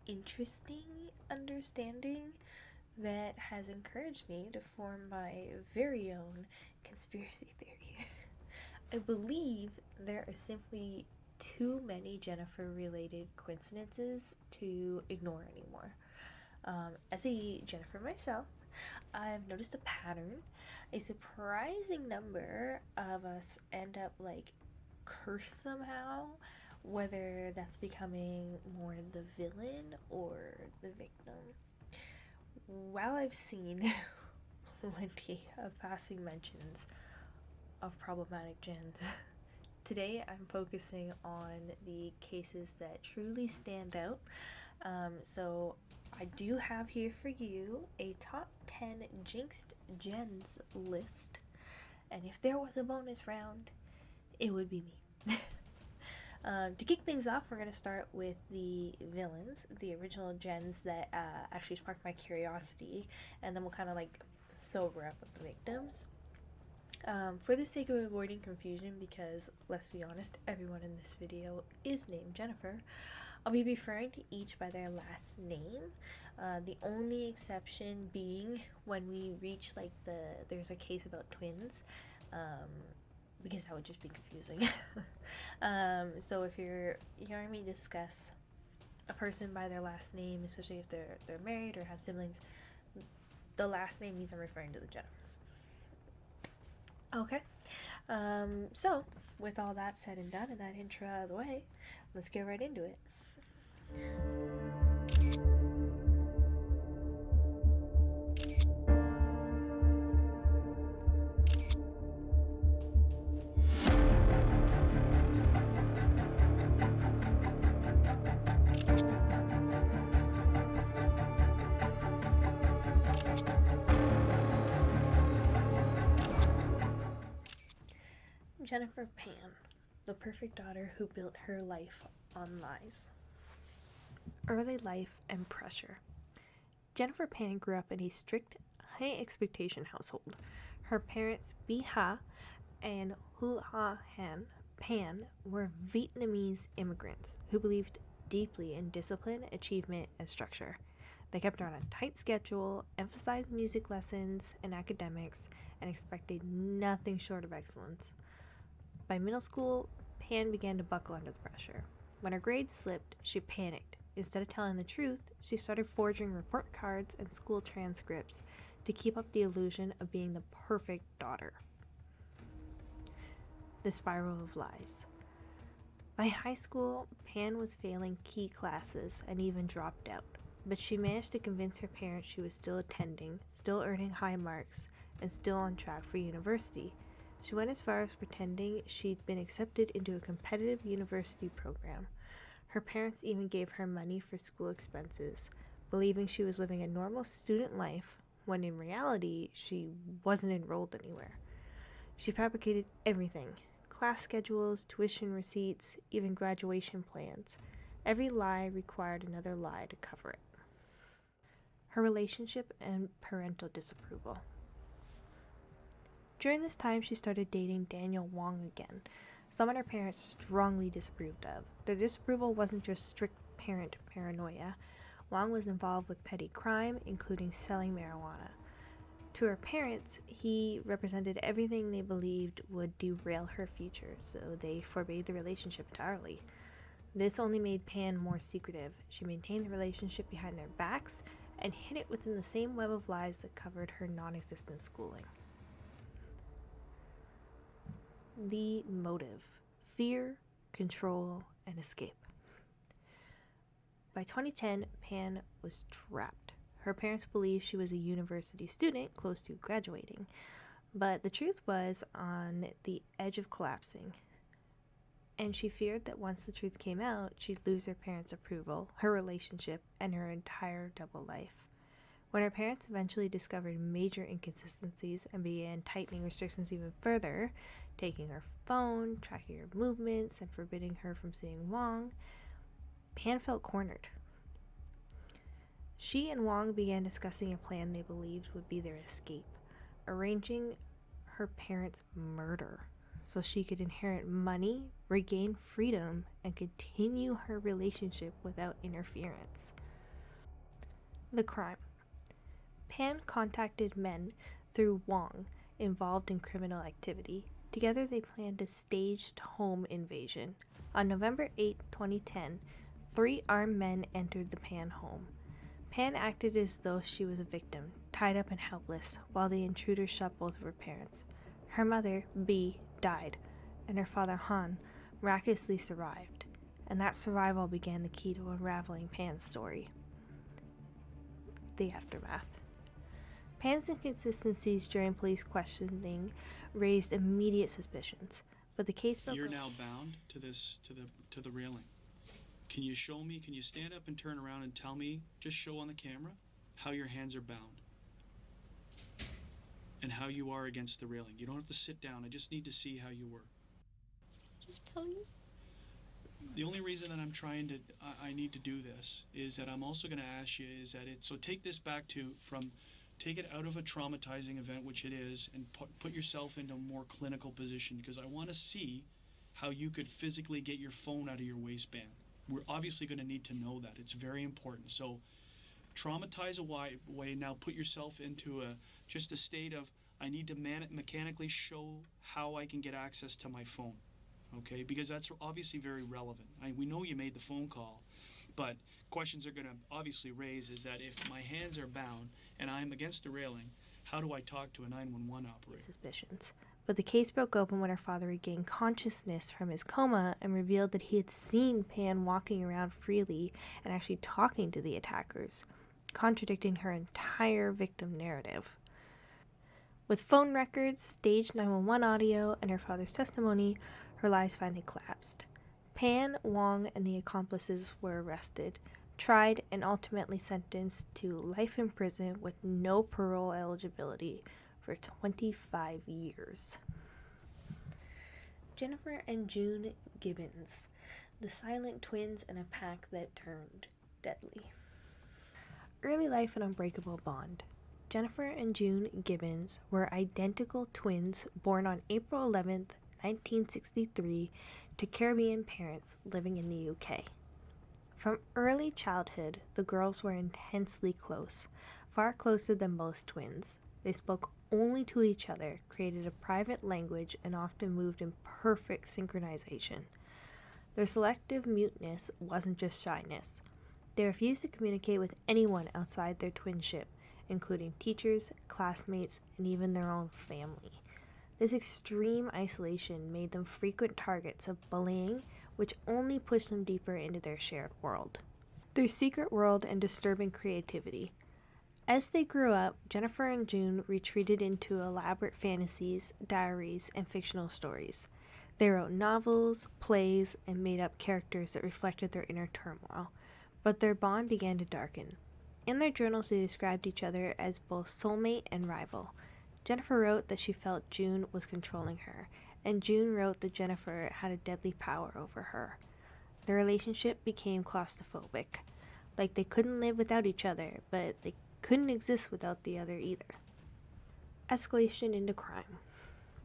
interesting understanding that has encouraged me to form my very own conspiracy theory. I believe there are simply too many Jennifer related coincidences to ignore anymore. As a Jennifer myself, I've noticed a pattern. A surprising number of us end up like cursed somehow, whether that's becoming more the villain or the victim. While I've seen plenty of passing mentions of problematic gens, today I'm focusing on the cases that truly stand out. So I do have here for you a top 10 jinxed gens list, and if there was a bonus round, it would be me. To kick things off, we're going to start with the villains, the original gens that actually sparked my curiosity, and then we'll kind of like sober up with the victims. For the sake of avoiding confusion, because let's be honest, everyone in this video is named Jennifer, I'll be referring to each by their last name. The only exception being when we reach like there's a case about twins, because that would just be confusing. So if you're hearing me discuss a person by their last name, especially if they're married or have siblings, the last name means I'm referring to the Jennifer. Okay, so with all that said and done and that intro out of the way, let's get right into it. Jennifer Pan, the perfect daughter who built her life on lies. Early life and pressure. Jennifer Pan grew up in a strict, high expectation household. Her parents, Bi Ha and Hu Ha Han Pan, were Vietnamese immigrants who believed deeply in discipline, achievement, and structure. They kept her on a tight schedule, emphasized music lessons and academics, and expected nothing short of excellence. By middle school, Pan began to buckle under the pressure. When her grades slipped, she panicked. Instead of telling the truth, she started forging report cards and school transcripts to keep up the illusion of being the perfect daughter. The spiral of lies. By high school, Pan was failing key classes and even dropped out, but she managed to convince her parents she was still attending, still earning high marks, and still on track for university. She went as far as pretending she'd been accepted into a competitive university program. Her parents even gave her money for school expenses, believing she was living a normal student life when in reality she wasn't enrolled anywhere. She fabricated everything: class schedules, tuition receipts, even graduation plans. Every lie required another lie to cover it. Her relationship and parental disapproval. During this time, she started dating Daniel Wong again, someone her parents strongly disapproved of. Their disapproval wasn't just strict parent paranoia. Wong was involved with petty crime, including selling marijuana. To her parents, he represented everything they believed would derail her future, so they forbade the relationship entirely. This only made Pan more secretive. She maintained the relationship behind their backs and hid it within the same web of lies that covered her non-existent schooling. The motive: fear, control, and escape. By 2010, Pan was trapped. Her parents believed she was a university student close to graduating, but the truth was on the edge of collapsing, and she feared that once the truth came out, she'd lose her parents' approval, her relationship, and her entire double life. When her parents eventually discovered major inconsistencies and began tightening restrictions even further, taking her phone, tracking her movements, and forbidding her from seeing Wong, Pan felt cornered. She and Wong began discussing a plan they believed would be their escape, arranging her parents' murder so she could inherit money, regain freedom, and continue her relationship without interference. The crime. Pan contacted men through Wong involved in criminal activity. Together they planned a staged home invasion. On November 8, 2010, 3 armed men entered the Pan home. Pan acted as though she was a victim, tied up and helpless, while the intruders shot both of her parents. Her mother, B, died, and her father, Han, miraculously survived, and that survival began the key to unraveling Pan's story. The aftermath. Pan's inconsistencies during police questioning raised immediate suspicions, but the case broke. You're now bound to the railing. Can you show me? Can you stand up and turn around and tell me? Just show on the camera how your hands are bound and how you are against the railing. You don't have to sit down. I just need to see how you were. Just tell me. The only reason that I'm trying to, I need to do this is that I'm also going to ask you is that so take this back take it out of a traumatizing event, which it is, and put yourself into a more clinical position, because I want to see how you could physically get your phone out of your waistband. We're obviously going to need to know that. It's very important. So traumatize away. Now put yourself into just a state of, I need to mechanically show how I can get access to my phone. Okay, because that's obviously very relevant. We know you made the phone call, but questions are going to obviously raise is that if my hands are bound and I'm against the railing, how do I talk to a 911 operator? Suspicions. But the case broke open when her father regained consciousness from his coma and revealed that he had seen Pan walking around freely and actually talking to the attackers, contradicting her entire victim narrative. With phone records, staged 911 audio, and her father's testimony, her lies finally collapsed. Pan, Wong, and the accomplices were arrested, tried, and ultimately sentenced to life in prison with no parole eligibility for 25 years. Jennifer and June Gibbons, the silent twins in a pack that turned deadly. Early life and unbreakable bond. Jennifer and June Gibbons were identical twins born on April 11th, 1963, to Caribbean parents living in the UK. From early childhood, the girls were intensely close, far closer than most twins. They spoke only to each other, created a private language, and often moved in perfect synchronization. Their selective muteness wasn't just shyness. They refused to communicate with anyone outside their twinship, including teachers, classmates, and even their own family. This extreme isolation made them frequent targets of bullying, which only pushed them deeper into their shared world. Their secret world and disturbing creativity. As they grew up, Jennifer and June retreated into elaborate fantasies, diaries, and fictional stories. They wrote novels, plays, and made up characters that reflected their inner turmoil, but their bond began to darken. In their journals, they described each other as both soulmate and rival. Jennifer wrote that she felt June was controlling her, and June wrote that Jennifer had a deadly power over her. Their relationship became claustrophobic, like they couldn't live without each other, but they couldn't exist without the other either. Escalation into crime.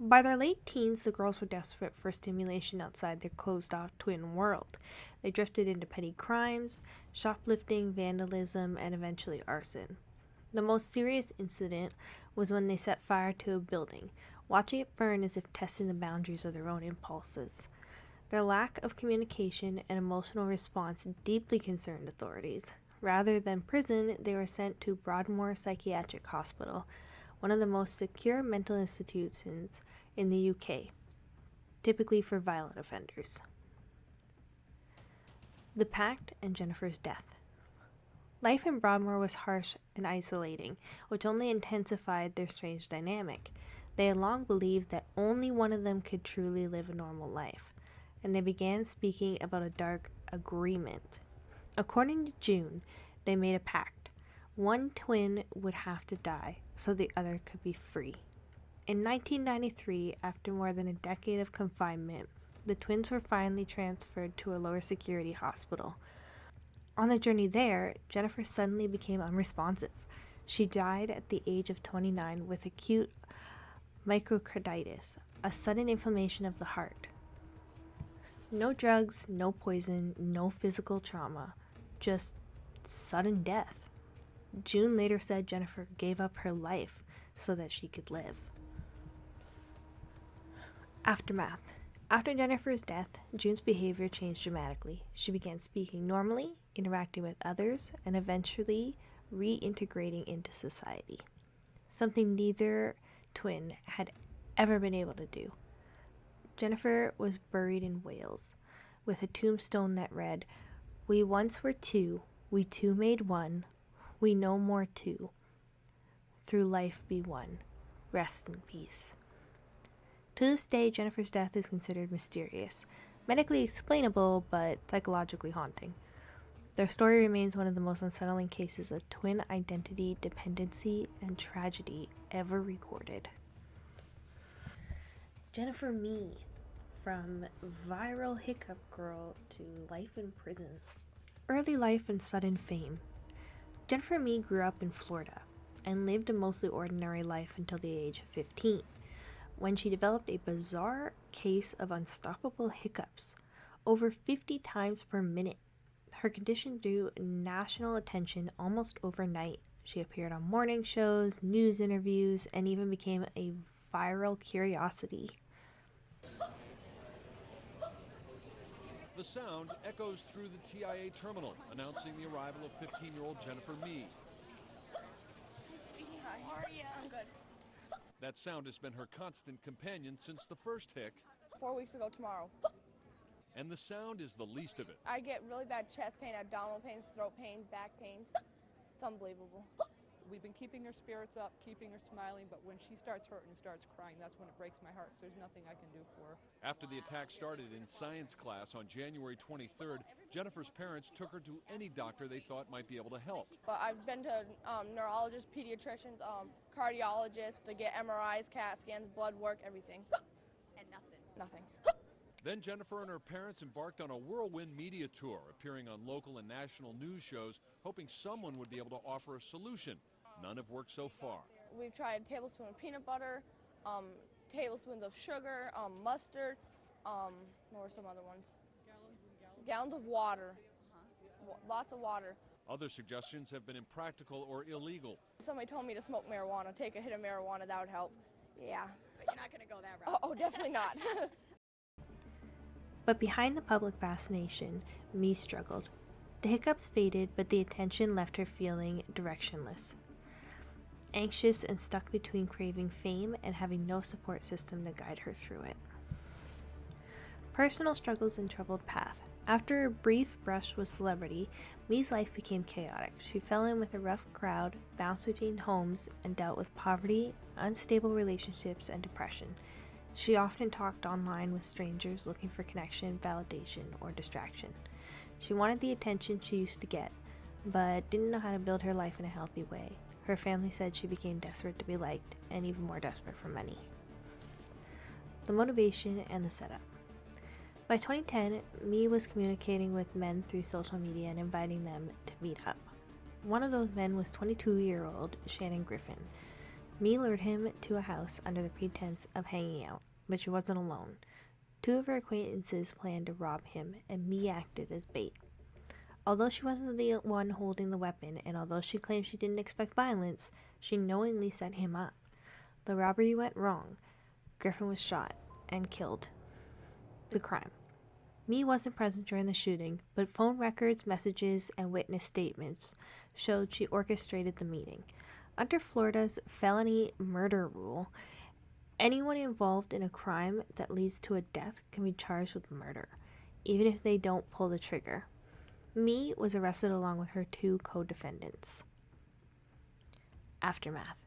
By their late teens, the girls were desperate for stimulation outside their closed-off twin world. They drifted into petty crimes, shoplifting, vandalism, and eventually arson. The most serious incident was when they set fire to a building, watching it burn as if testing the boundaries of their own impulses. Their lack of communication and emotional response deeply concerned authorities. Rather than prison, they were sent to Broadmoor Psychiatric Hospital, one of the most secure mental institutions in the UK, typically for violent offenders. The Pact and Jennifer's death. Life in Broadmoor was harsh and isolating, which only intensified their strange dynamic. They had long believed that only one of them could truly live a normal life, and they began speaking about a dark agreement. According to June, they made a pact. One twin would have to die so the other could be free. In 1993, after more than a decade of confinement, the twins were finally transferred to a lower security hospital. On the journey there, Jennifer suddenly became unresponsive. She died at the age of 29 with acute myocarditis, a sudden inflammation of the heart. No drugs, no poison, no physical trauma, just sudden death. June later said Jennifer gave up her life so that she could live. Aftermath. After Jennifer's death, June's behavior changed dramatically. She began speaking normally, interacting with others, and eventually reintegrating into society, something neither twin had ever been able to do. Jennifer was buried in Wales, with a tombstone that read, "We once were two, we two made one, we no more two. Through life be one. Rest in peace." To this day, Jennifer's death is considered mysterious, medically explainable, but psychologically haunting. Their story remains one of the most unsettling cases of twin identity dependency and tragedy ever recorded. Jennifer Mee, from viral hiccup girl to life in prison. Early life and sudden fame. Jennifer Mee grew up in Florida and lived a mostly ordinary life until the age of 15, when she developed a bizarre case of unstoppable hiccups, over 50 times per minute. Her condition drew national attention almost overnight. She appeared on morning shows, news interviews, and even became a viral curiosity. The sound echoes through the TIA terminal, announcing the arrival of 15-year-old Jennifer Mee. Hi, how are you? I'm good. That sound has been her constant companion since the first hic, 4 weeks ago tomorrow. and the sound is the least of it. I get really bad chest pain, abdominal pains, throat pains, back pains. It's unbelievable. We've been keeping her spirits up, keeping her smiling, but when she starts hurting and starts crying, that's when it breaks my heart. So there's nothing I can do for her. After the attack started in science class on January 23rd, Jennifer's parents took her to any doctor they thought might be able to help. But I've been to neurologists, pediatricians, cardiologists to get MRIs, CAT scans, blood work, everything. And nothing. Nothing. Then Jennifer and her parents embarked on a whirlwind media tour, appearing on local and national news shows, hoping someone would be able to offer a solution. None have worked so far. We've tried a tablespoon of peanut butter, tablespoons of sugar, mustard, what were some other ones? Gallons of water. Lots of water. Other suggestions have been impractical or illegal. Somebody told me to smoke marijuana, take a hit of marijuana, that would help. Yeah. But you're not going to go that route. Oh, definitely not. But behind the public fascination, Mee struggled. The hiccups faded, but the attention left her feeling directionless, anxious and stuck between craving fame and having no support system to guide her through it. Personal struggles and troubled path. After a brief brush with celebrity, Mee's life became chaotic. She fell in with a rough crowd, bounced between homes, and dealt with poverty, unstable relationships, and depression. She often talked online with strangers looking for connection, validation, or distraction. She wanted the attention she used to get, but didn't know how to build her life in a healthy way. Her family said she became desperate to be liked, and even more desperate for money. The motivation and the setup. By 2010, Mee was communicating with men through social media and inviting them to meet up. One of those men was 22-year-old Shannon Griffin. Mee lured him to a house under the pretense of hanging out, but she wasn't alone. Two of her acquaintances planned to rob him, and Mee acted as bait. Although she wasn't the one holding the weapon, and although she claimed she didn't expect violence, she knowingly set him up. The robbery went wrong. Griffin was shot and killed. The crime. Mee wasn't present during the shooting, but phone records, messages, and witness statements showed she orchestrated the meeting. Under Florida's felony murder rule, anyone involved in a crime that leads to a death can be charged with murder, even if they don't pull the trigger. Mee was arrested along with her two co-defendants. Aftermath.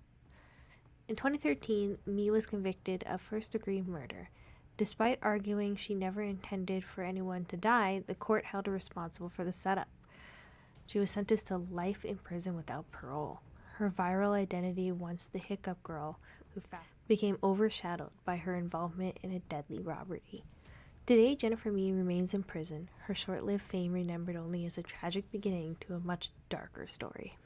In 2013, Mee was convicted of first-degree murder. Despite arguing she never intended for anyone to die, the court held her responsible for the setup. She was sentenced to life in prison without parole. Her viral identity, once the hiccup girl who became overshadowed by her involvement in a deadly robbery. Today, Jennifer Mee remains in prison, her short-lived fame remembered only as a tragic beginning to a much darker story.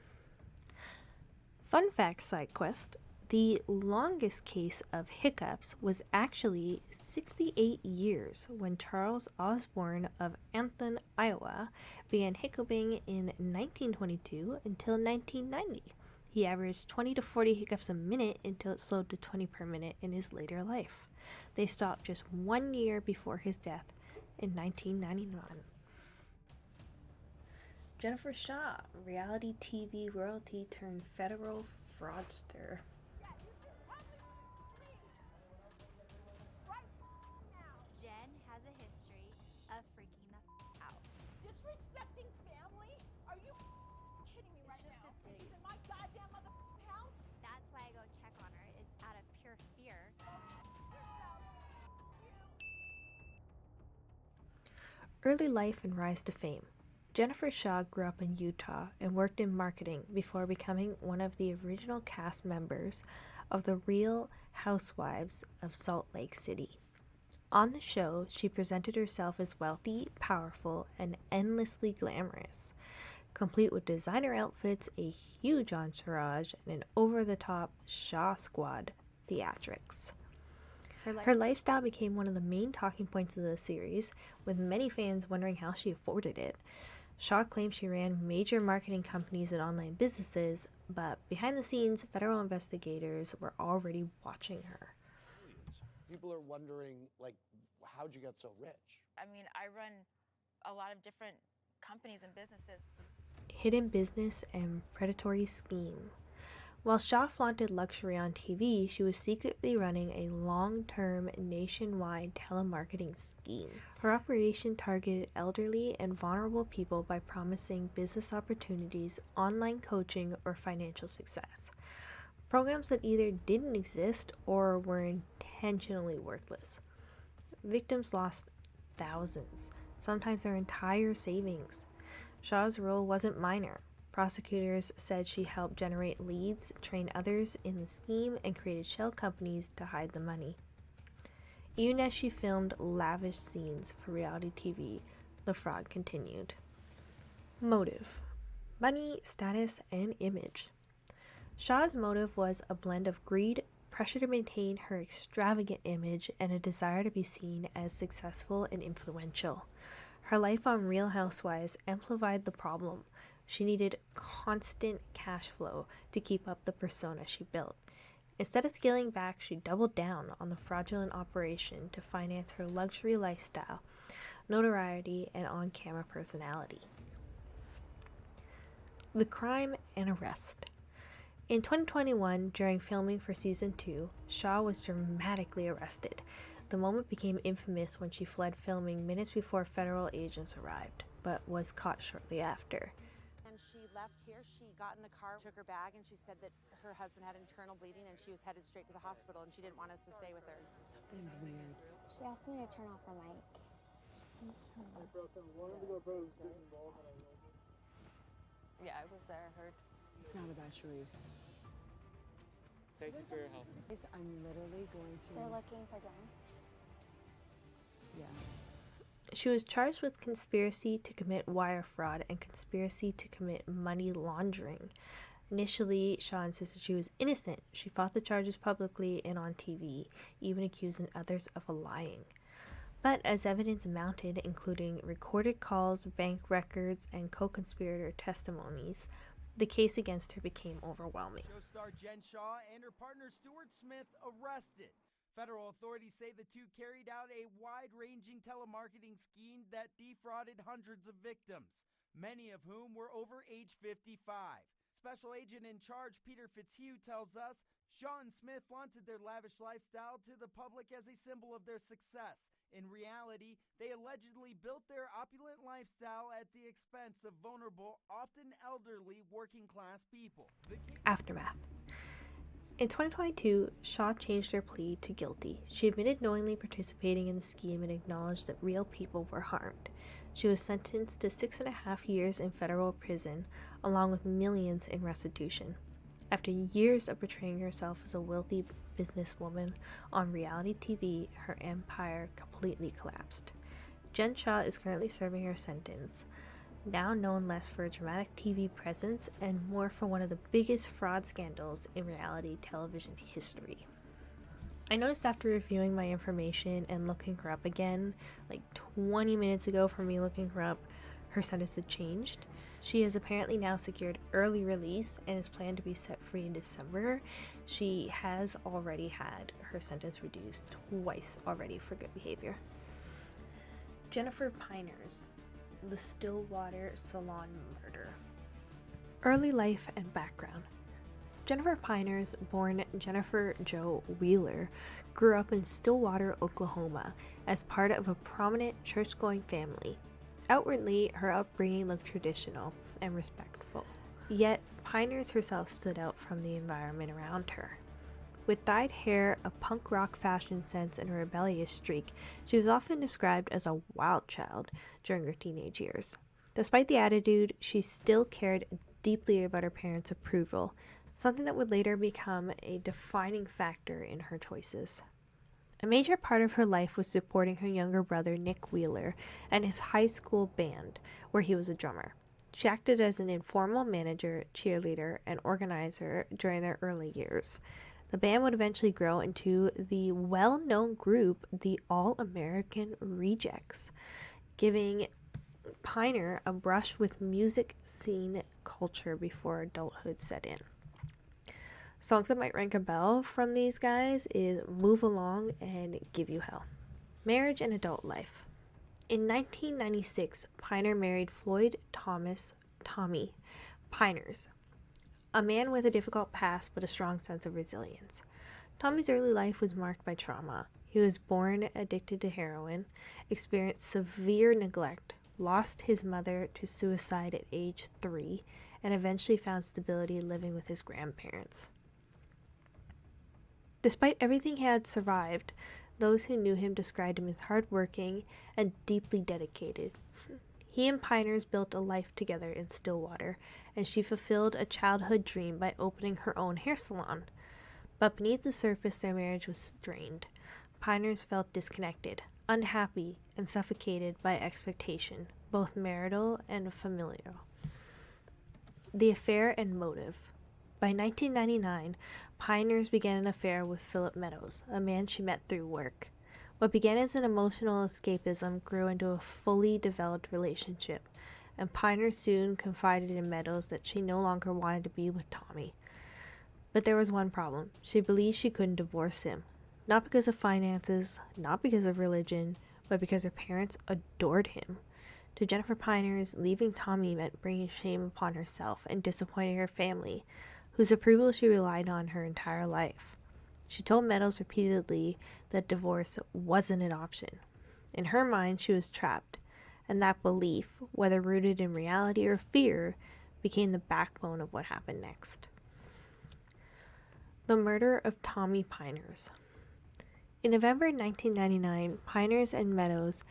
Fun fact side quest. The longest case of hiccups was actually 68 years when Charles Osborne of Anthon, Iowa, began hiccuping in 1922 until 1990. He averaged 20 to 40 hiccups a minute until it slowed to 20 per minute in his later life. They stopped just 1 year before his death in 1999. Jennifer Shah, reality TV royalty turned federal fraudster. Jen has a history of freaking the out. Disrespecting family? Are you kidding me right now? She's in my goddamn motherfucking house? That's why I go check on her, is out of pure fear. Early life and rise to fame. Jennifer Shah grew up in Utah and worked in marketing before becoming one of the original cast members of the Real Housewives of Salt Lake City. On the show, she presented herself as wealthy, powerful, and endlessly glamorous, complete with designer outfits, a huge entourage, and an over-the-top Shah Squad theatrics. Her lifestyle became one of the main talking points of the series, with many fans wondering how she afforded it. Shah claims she ran major marketing companies and online businesses, but behind the scenes, federal investigators were already watching her. People are wondering, like, how'd you get so rich? I mean, I run a lot of different companies and businesses. Hidden business and predatory scheme. While Shah flaunted luxury on TV, she was secretly running a long-term nationwide telemarketing scheme. Her operation targeted elderly and vulnerable people by promising business opportunities, online coaching, or financial success. Programs that either didn't exist or were intentionally worthless. Victims lost thousands, sometimes their entire savings. Shah's role wasn't minor. Prosecutors said she helped generate leads, train others in the scheme, and created shell companies to hide the money. Even as she filmed lavish scenes for reality TV, the fraud continued. Motive: money, status, and image. Shah's motive was a blend of greed, pressure to maintain her extravagant image, and a desire to be seen as successful and influential. Her life on Real Housewives amplified the problem. She needed constant cash flow to keep up the persona she built. Instead of scaling back, she doubled down on the fraudulent operation to finance her luxury lifestyle, notoriety, and on-camera personality. The crime and arrest. In 2021, during filming for season 2, Shah was dramatically arrested. The moment became infamous when she fled filming minutes before federal agents arrived, but was caught shortly after. She left here, she got in the car, took her bag, and she said that her husband had internal bleeding and she was headed straight to the hospital and she didn't want us to stay with her. Something's weird. She asked me to turn off her mic. Yeah, I was there, I heard. It's not about Sharif. Thank you for your help. I'm literally going to... They're looking for Jen? Yeah. She was charged with conspiracy to commit wire fraud and conspiracy to commit money laundering. Initially, Shah insisted she was innocent. She fought the charges publicly and on TV, even accusing others of lying. But as evidence mounted, including recorded calls, bank records, and co-conspirator testimonies, the case against her became overwhelming. Show star Jen Shah and her partner Stuart Smith arrested. Federal authorities say the two carried out a wide-ranging telemarketing scheme that defrauded hundreds of victims, many of whom were over age 55. Special agent in charge Peter Fitzhugh tells us Shah and Smith flaunted their lavish lifestyle to the public as a symbol of their success. In reality, they allegedly built their opulent lifestyle at the expense of vulnerable, often elderly, working-class people. Aftermath. In 2022, Shah changed her plea to guilty. She admitted knowingly participating in the scheme and acknowledged that real people were harmed. She was sentenced to 6.5 years in federal prison, along with millions in restitution. After years of portraying herself as a wealthy businesswoman on reality TV, her empire completely collapsed. Jen Shah is currently serving her sentence. now known less for a dramatic TV presence and more for one of the biggest fraud scandals in reality television history. I noticed after reviewing my information and looking her up again, like 20 minutes ago from me looking her up, her sentence had changed. She has apparently now secured early release and is planned to be set free in December. She has already had her sentence reduced twice already for good behavior. Jennifer Peayeneers, the Stillwater Salon murder. Early life and background. Jennifer Peayeneers, born Jennifer Jo Wheeler, grew up in Stillwater, Oklahoma, as part of a prominent church-going family. Outwardly, her upbringing looked traditional and respectful, yet Peayeneers herself stood out from the environment around her. With dyed hair, a punk rock fashion sense, and a rebellious streak, she was often described as a wild child during her teenage years. Despite the attitude, she still cared deeply about her parents' approval, something that would later become a defining factor in her choices. A major part of her life was supporting her younger brother Nick Wheeler and his high school band, where he was a drummer. She acted as an informal manager, cheerleader, and organizer during their early years. The band would eventually grow into the well-known group, the All-American Rejects, giving Peayeneers a brush with music scene culture before adulthood set in. Songs that might ring a bell from these guys is Move Along and Give You Hell. Marriage and adult life. In 1996, Peayeneers married Floyd Thomas Tommy Peayeneers, a man with a difficult past but a strong sense of resilience. Tommy's early life was marked by trauma. He was born addicted to heroin, experienced severe neglect, lost his mother to suicide at age 3, and eventually found stability living with his grandparents. Despite everything he had survived, those who knew him described him as hardworking and deeply dedicated. He and Peayeneers built a life together in Stillwater, and she fulfilled a childhood dream by opening her own hair salon. But beneath the surface, their marriage was strained. Peayeneers felt disconnected, unhappy, and suffocated by expectation, both marital and familial. The affair and motive. By 1999, Peayeneers began an affair with Philip Meadows, a man she met through work. What began as an emotional escapism grew into a fully developed relationship, and Peayeneers soon confided in Meadows that she no longer wanted to be with Tommy. But there was one problem. She believed she couldn't divorce him, not because of finances, not because of religion, but because her parents adored him. To Jennifer Peayeneers, leaving Tommy meant bringing shame upon herself and disappointing her family, whose approval she relied on her entire life. She told Meadows repeatedly that divorce wasn't an option. In her mind, she was trapped, and that belief, whether rooted in reality or fear, became the backbone of what happened next. The murder of Tommy Peayeneers. In November 1999, Peayeneers and Meadows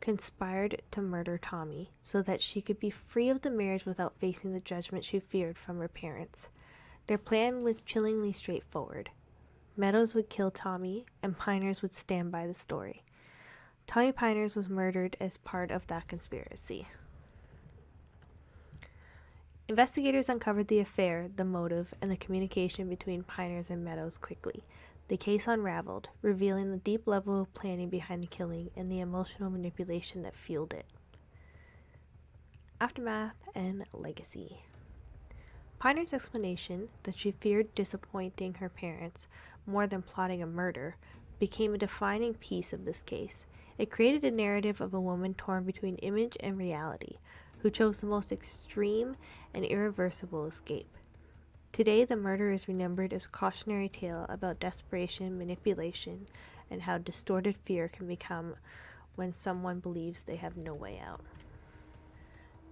conspired to murder Tommy so that she could be free of the marriage without facing the judgment she feared from her parents. Their plan was chillingly straightforward. Meadows would kill Tommy, and Peayeneers would stand by the story. Tommy Peayeneers was murdered as part of that conspiracy. Investigators uncovered the affair, the motive, and the communication between Peayeneers and Meadows quickly. The case unraveled, revealing the deep level of planning behind the killing and the emotional manipulation that fueled it. Aftermath and legacy. Peayeneers' explanation that she feared disappointing her parents more than plotting a murder became a defining piece of this case. It created a narrative of a woman torn between image and reality, who chose the most extreme and irreversible escape. Today, the murder is remembered as a cautionary tale about desperation, manipulation, and how distorted fear can become when someone believes they have no way out.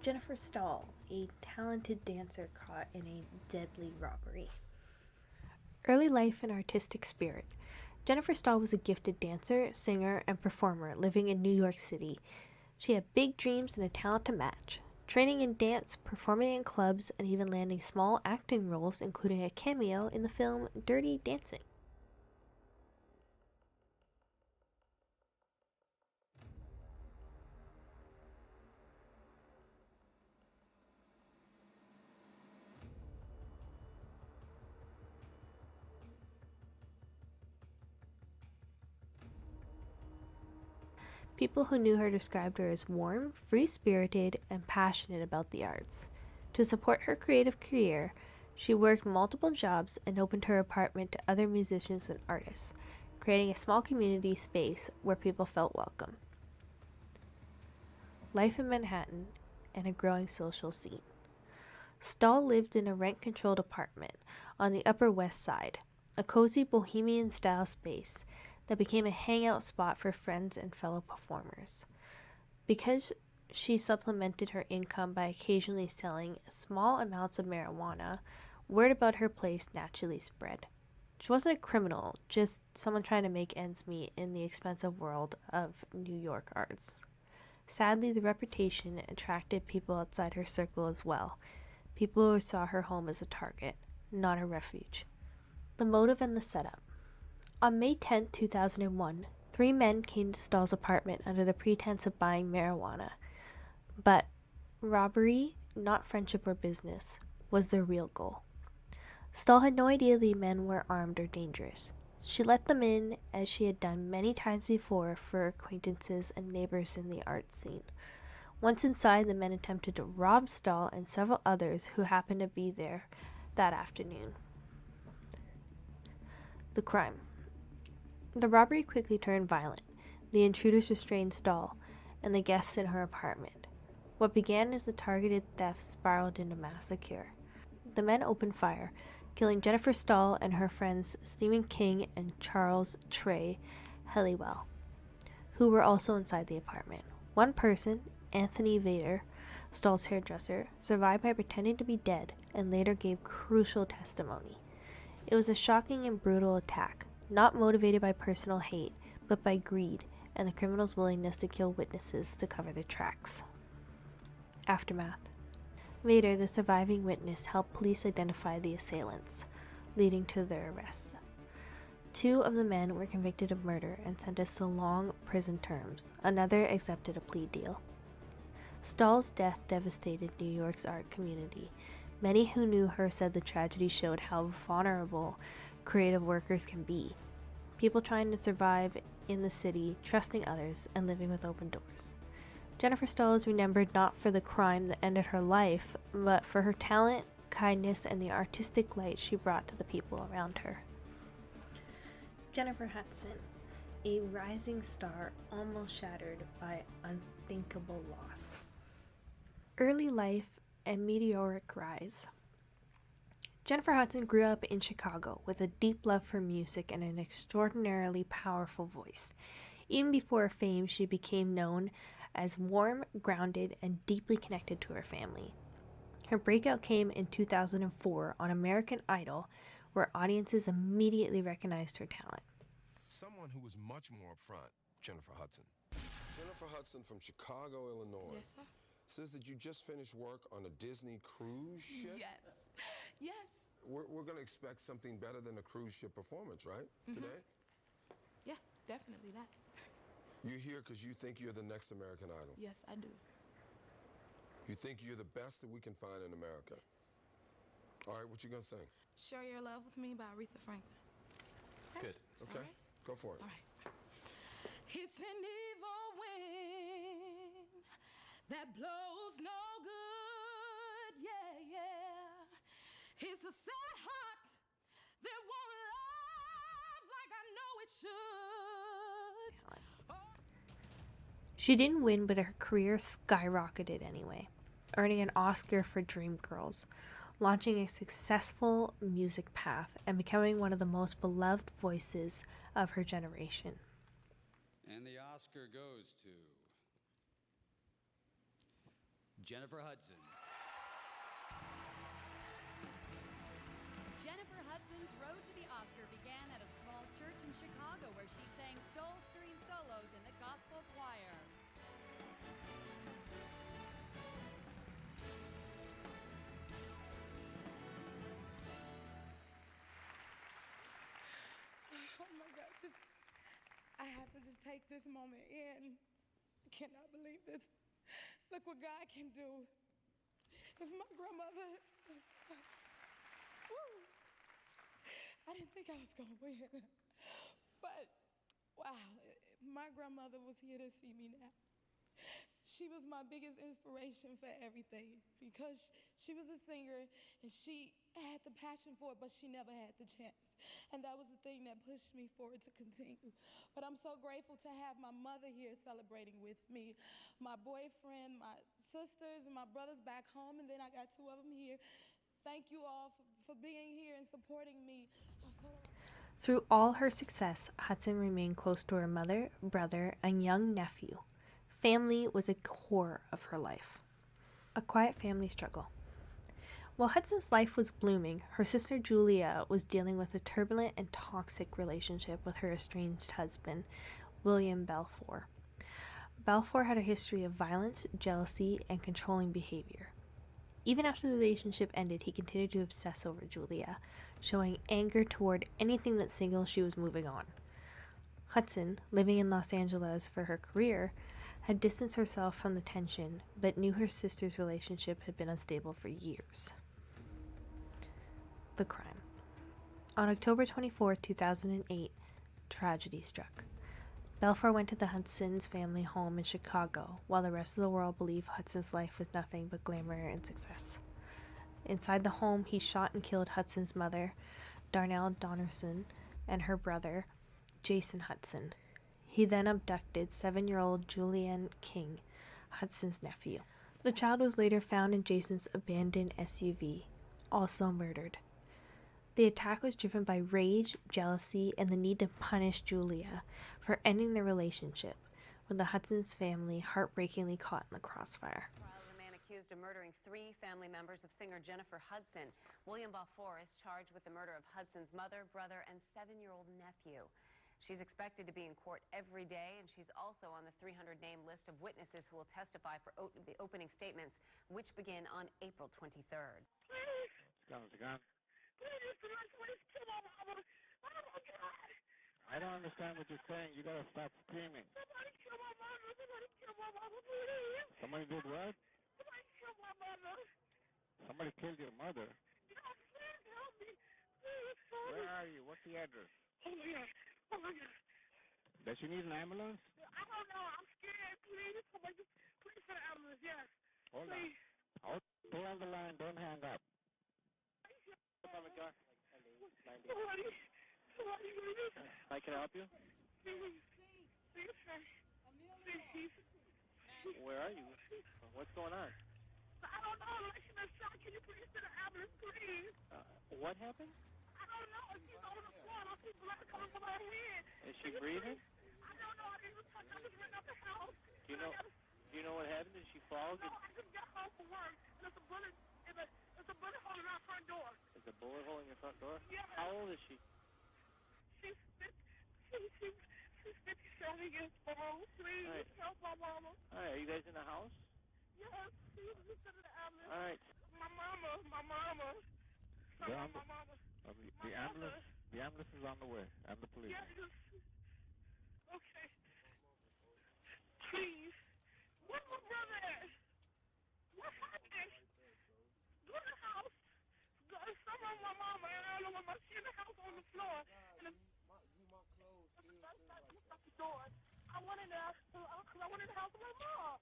Jennifer Stahl, a talented dancer caught in a deadly robbery. Early life and artistic spirit. Jennifer Stahl was a gifted dancer, singer, and performer living in New York City. She had big dreams and a talent to match, training in dance, performing in clubs, and even landing small acting roles, including a cameo in the film Dirty Dancing. People who knew her described her as warm, free-spirited, and passionate about the arts. To support her creative career, she worked multiple jobs and opened her apartment to other musicians and artists, creating a small community space where people felt welcome. Life in Manhattan and a growing social scene. Stahl lived in a rent-controlled apartment on the Upper West Side, a cozy bohemian-style space that became a hangout spot for friends and fellow performers. Because she supplemented her income by occasionally selling small amounts of marijuana, word about her place naturally spread. She wasn't a criminal, just someone trying to make ends meet in the expensive world of New York arts. Sadly, the reputation attracted people outside her circle as well, people who saw her home as a target, not a refuge. The motive and the setup. On May 10, 2001, 3 men came to Stahl's apartment under the pretense of buying marijuana. But robbery, not friendship or business, was their real goal. Stahl had no idea the men were armed or dangerous. She let them in, as she had done many times before for acquaintances and neighbors in the art scene. Once inside, the men attempted to rob Stahl and several others who happened to be there that afternoon. The crime. The robbery quickly turned violent. The intruders restrained Stahl and the guests in her apartment. What began as a targeted theft spiraled into massacre. The men opened fire, killing Jennifer Stahl and her friends Stephen King and Charles Trey Helliwell, who were also inside the apartment. One person, Anthony Vader, Stahl's hairdresser, survived by pretending to be dead and later gave crucial testimony. It was a shocking and brutal attack, not motivated by personal hate, but by greed and the criminals' willingness to kill witnesses to cover their tracks. Aftermath. Vader, the surviving witness, helped police identify the assailants, leading to their arrests. 2 of the men were convicted of murder and sentenced to long prison terms. Another accepted a plea deal. Stahl's death devastated New York's art community. Many who knew her said the tragedy showed how vulnerable creative workers can be. People trying to survive in the city, trusting others, and living with open doors. Jennifer Stahl is remembered not for the crime that ended her life, but for her talent, kindness, and the artistic light she brought to the people around her. Jennifer Hudson, a rising star almost shattered by unthinkable loss. Early life and meteoric rise. Jennifer Hudson grew up in Chicago with a deep love for music and an extraordinarily powerful voice. Even before fame, she became known as warm, grounded, and deeply connected to her family. Her breakout came in 2004 on American Idol, where audiences immediately recognized her talent. Someone who was much more upfront, Jennifer Hudson. Jennifer Hudson from Chicago, Illinois. Yes, sir. Says that you just finished work on a Disney cruise ship? Yes. Yes. We're going to expect something better than a cruise ship performance, right? Today? Yeah, definitely that. You're here because you think you're the next American Idol. Yes, I do. You think you're the best that we can find in America. Yes. All right, what you going to sing? Share Your Love With Me by Aretha Franklin. Good. Okay, go for it. All right. It's an evil wind that blows no good, yeah, yeah. It's a sad heart that won't love like I know it should. She didn't win, but her career skyrocketed anyway, earning an Oscar for Dreamgirls, launching a successful music path, and becoming one of the most beloved voices of her generation. And the Oscar goes to Jennifer Hudson. Jennifer Hudson's road to the Oscar began at a small church in Chicago where she sang soul-stirring solos in the gospel choir. Oh my God, I have to just take this moment in. Cannot believe this. Look what God can do. If my grandmother, woo, I didn't think I was gonna win, but wow, my grandmother was here to see me now. She was my biggest inspiration for everything because she was a singer and she had the passion for it, but she never had the chance. And that was the thing that pushed me forward to continue. But I'm so grateful to have my mother here celebrating with me, my boyfriend, my sisters, and my brothers back home, and then I got 2 of them here. Thank you all for being here and supporting me. Through all her success, Hudson remained close to her mother, brother, and young nephew. Family was a core of her life. A quiet family struggle. While Hudson's life was blooming, her sister Julia was dealing with a turbulent and toxic relationship with her estranged husband, William Balfour. Balfour had a history of violence, jealousy, and controlling behavior. Even after the relationship ended, he continued to obsess over Julia, showing anger toward anything that signaled she was moving on. Hudson, living in Los Angeles for her career, had distanced herself from the tension, but knew her sister's relationship had been unstable for years. The crime. On October 24, 2008, tragedy struck. Balfour went to the Hudson's family home in Chicago, while the rest of the world believed Hudson's life was nothing but glamour and success. Inside the home, he shot and killed Hudson's mother, Darnell Donnerson, and her brother, Jason Hudson. He then abducted 7-year-old Julianne King, Hudson's nephew. The child was later found in Jason's abandoned SUV, also murdered. The attack was driven by rage, jealousy, and the need to punish Julia for ending their relationship, with the Hudson's family heartbreakingly caught in the crossfire. The man accused of murdering 3 family members of singer Jennifer Hudson. William Balfour is charged with the murder of Hudson's mother, brother, and 7-year-old nephew. She's expected to be in court every day, and she's also on the 300-name list of witnesses who will testify for the opening statements, which begin on April 23rd. I don't understand what you're saying. You gotta stop screaming. Somebody killed my mother. Somebody killed my mother, please. Somebody did what? Somebody killed my mother. Somebody killed your mother? Yeah, please help me. Please help me. Where are you? What's the address? Oh my God. Oh my God. Does she need an ambulance? I don't know. I'm scared. Please. Somebody, please send an ambulance. Yes. Hold please. On. Stay on the line. Don't hang up. Somebody. I can help you? Where are you? What's going on? I don't know. She been shot. Can you please send an ambulance, please? What happened? I don't know. She's on the floor. I see blood coming from her head. Is she breathing? I don't know. I didn't touch. I just ran up the house. Do you know what happened? Did she fall? No, I just got home from work. And there's a bullet. There's a bullet hole in our front door. Is a bullet hole in your front door? Yeah. How old is she? She's 57 years old. Please help my mama. All right, are you guys in the house? Yes, please listen to the ambulance. All right. My mama. My mama. The ambulance is on the way, and the police. Yes. Okay. Please. Where's my brother at? What happened? Go to the house. Someone, my mama, and I don't know what she's in the house on the floor. And the door. I went in there because I went in the house with my mom.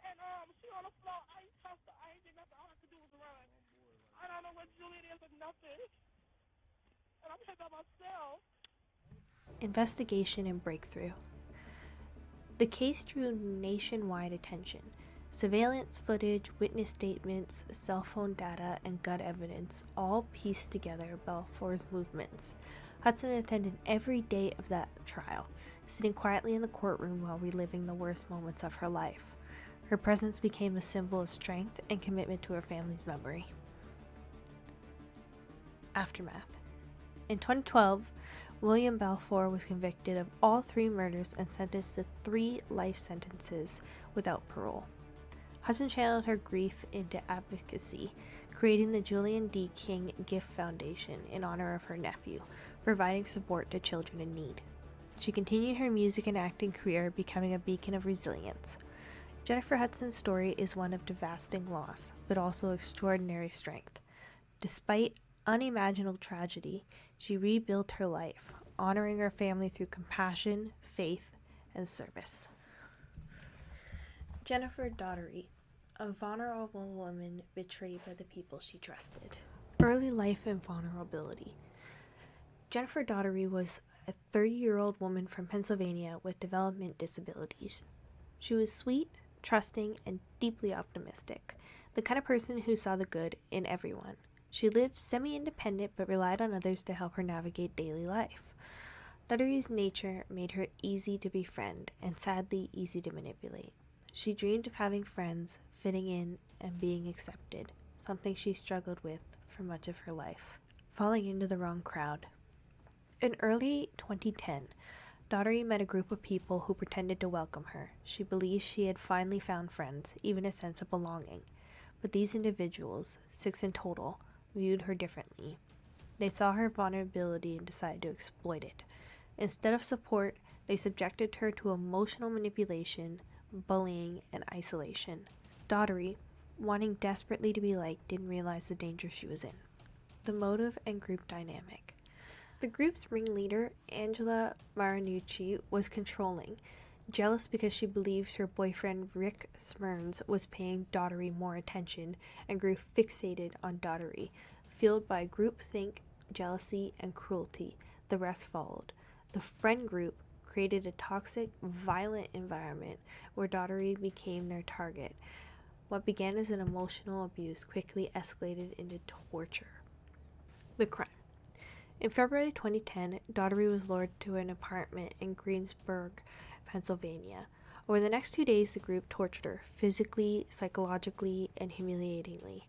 And she on the floor. I ain't touched her. I ain't did nothing. All I could do was run. I don't know where Juliet is or nothing. And I'm here by myself. Investigation and breakthrough. The case drew nationwide attention. Surveillance footage, witness statements, cell phone data, and gut evidence all pieced together Balfour's movements. Hudson attended every day of that trial, sitting quietly in the courtroom while reliving the worst moments of her life. Her presence became a symbol of strength and commitment to her family's memory. Aftermath. In 2012, William Balfour was convicted of all 3 murders and sentenced to 3 life sentences without parole. Hudson channeled her grief into advocacy, creating the Julian D. King Gift Foundation in honor of her nephew, providing support to children in need. She continued her music and acting career, becoming a beacon of resilience. Jennifer Hudson's story is one of devastating loss, but also extraordinary strength. Despite unimaginable tragedy, she rebuilt her life, honoring her family through compassion, faith, and service. Jennifer Daugherty, a vulnerable woman betrayed by the people she trusted. Early life and vulnerability. Jennifer Daugherty was a 30-year-old woman from Pennsylvania with development disabilities. She was sweet, trusting, and deeply optimistic, the kind of person who saw the good in everyone. She lived semi-independent but relied on others to help her navigate daily life. Daugherty's nature made her easy to befriend and sadly easy to manipulate. She dreamed of having friends, fitting in, and being accepted, something she struggled with for much of her life. Falling into the wrong crowd. In early 2010, Daugherty met a group of people who pretended to welcome her. She believed she had finally found friends, even a sense of belonging. But these individuals, 6 in total, viewed her differently. They saw her vulnerability and decided to exploit it. Instead of support, they subjected her to emotional manipulation, bullying, and isolation. Daugherty, wanting desperately to be liked, didn't realize the danger she was in. The motive and group dynamic. The group's ringleader, Angela Marinucci, was controlling, jealous because she believed her boyfriend Rick Smearns was paying Daugherty more attention, and grew fixated on Daugherty. Fueled by groupthink, jealousy, and cruelty, the rest followed. The friend group created a toxic, violent environment where Daugherty became their target. What began as an emotional abuse quickly escalated into torture. The crime. In February 2010, Daugherty was lured to an apartment in Greensburg, Pennsylvania. Over the next 2 days, the group tortured her physically, psychologically, and humiliatingly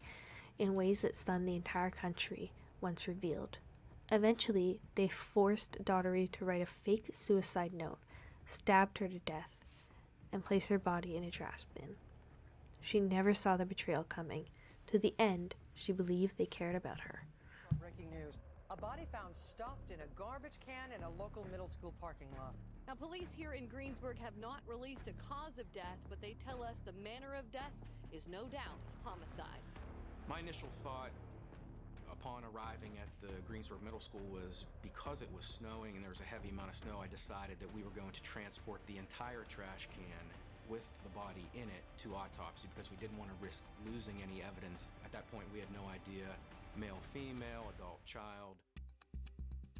in ways that stunned the entire country once revealed. Eventually, they forced Daugherty to write a fake suicide note, stabbed her to death, and placed her body in a trash bin. She never saw the betrayal coming. To the end, she believed they cared about her. Breaking news. A body found stuffed in a garbage can in a local middle school parking lot. Now, police here in Greensburg have not released a cause of death, but they tell us the manner of death is no doubt homicide. My initial thought upon arriving at the Greensburg Middle School was because it was snowing and there was a heavy amount of snow, I decided that we were going to transport the entire trash can with the body in it to autopsy because we didn't want to risk losing any evidence. At that point, we had no idea, male, female, adult, child.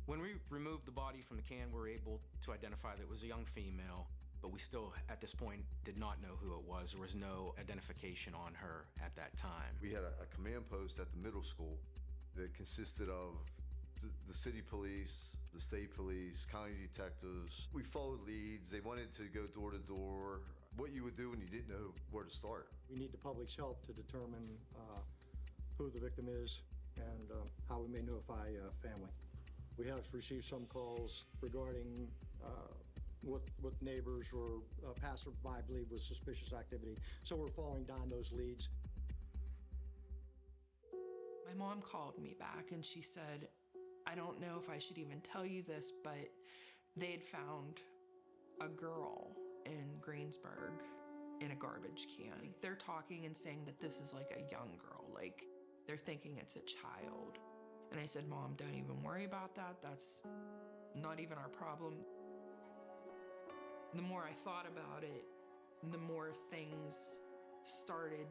When we removed the body from the can, we were able to identify that it was a young female, but we still, at this point, did not know who it was. There was no identification on her at that time. We had a command post at the middle school that consisted of the city police, the state police, county detectives. We followed leads. They wanted to go door to door. What you would do when you didn't know where to start. We need the public's help to determine who the victim is and how we may notify family. We have received some calls regarding what neighbors or passerby believe was suspicious activity. So we're following down those leads. My mom called me back and she said, I don't know if I should even tell you this, but they had found a girl in Greensburg in a garbage can. They're talking and saying that this is like a young girl, like they're thinking it's a child. And I said, Mom, don't even worry about that. That's not even our problem. The more I thought about it, the more things started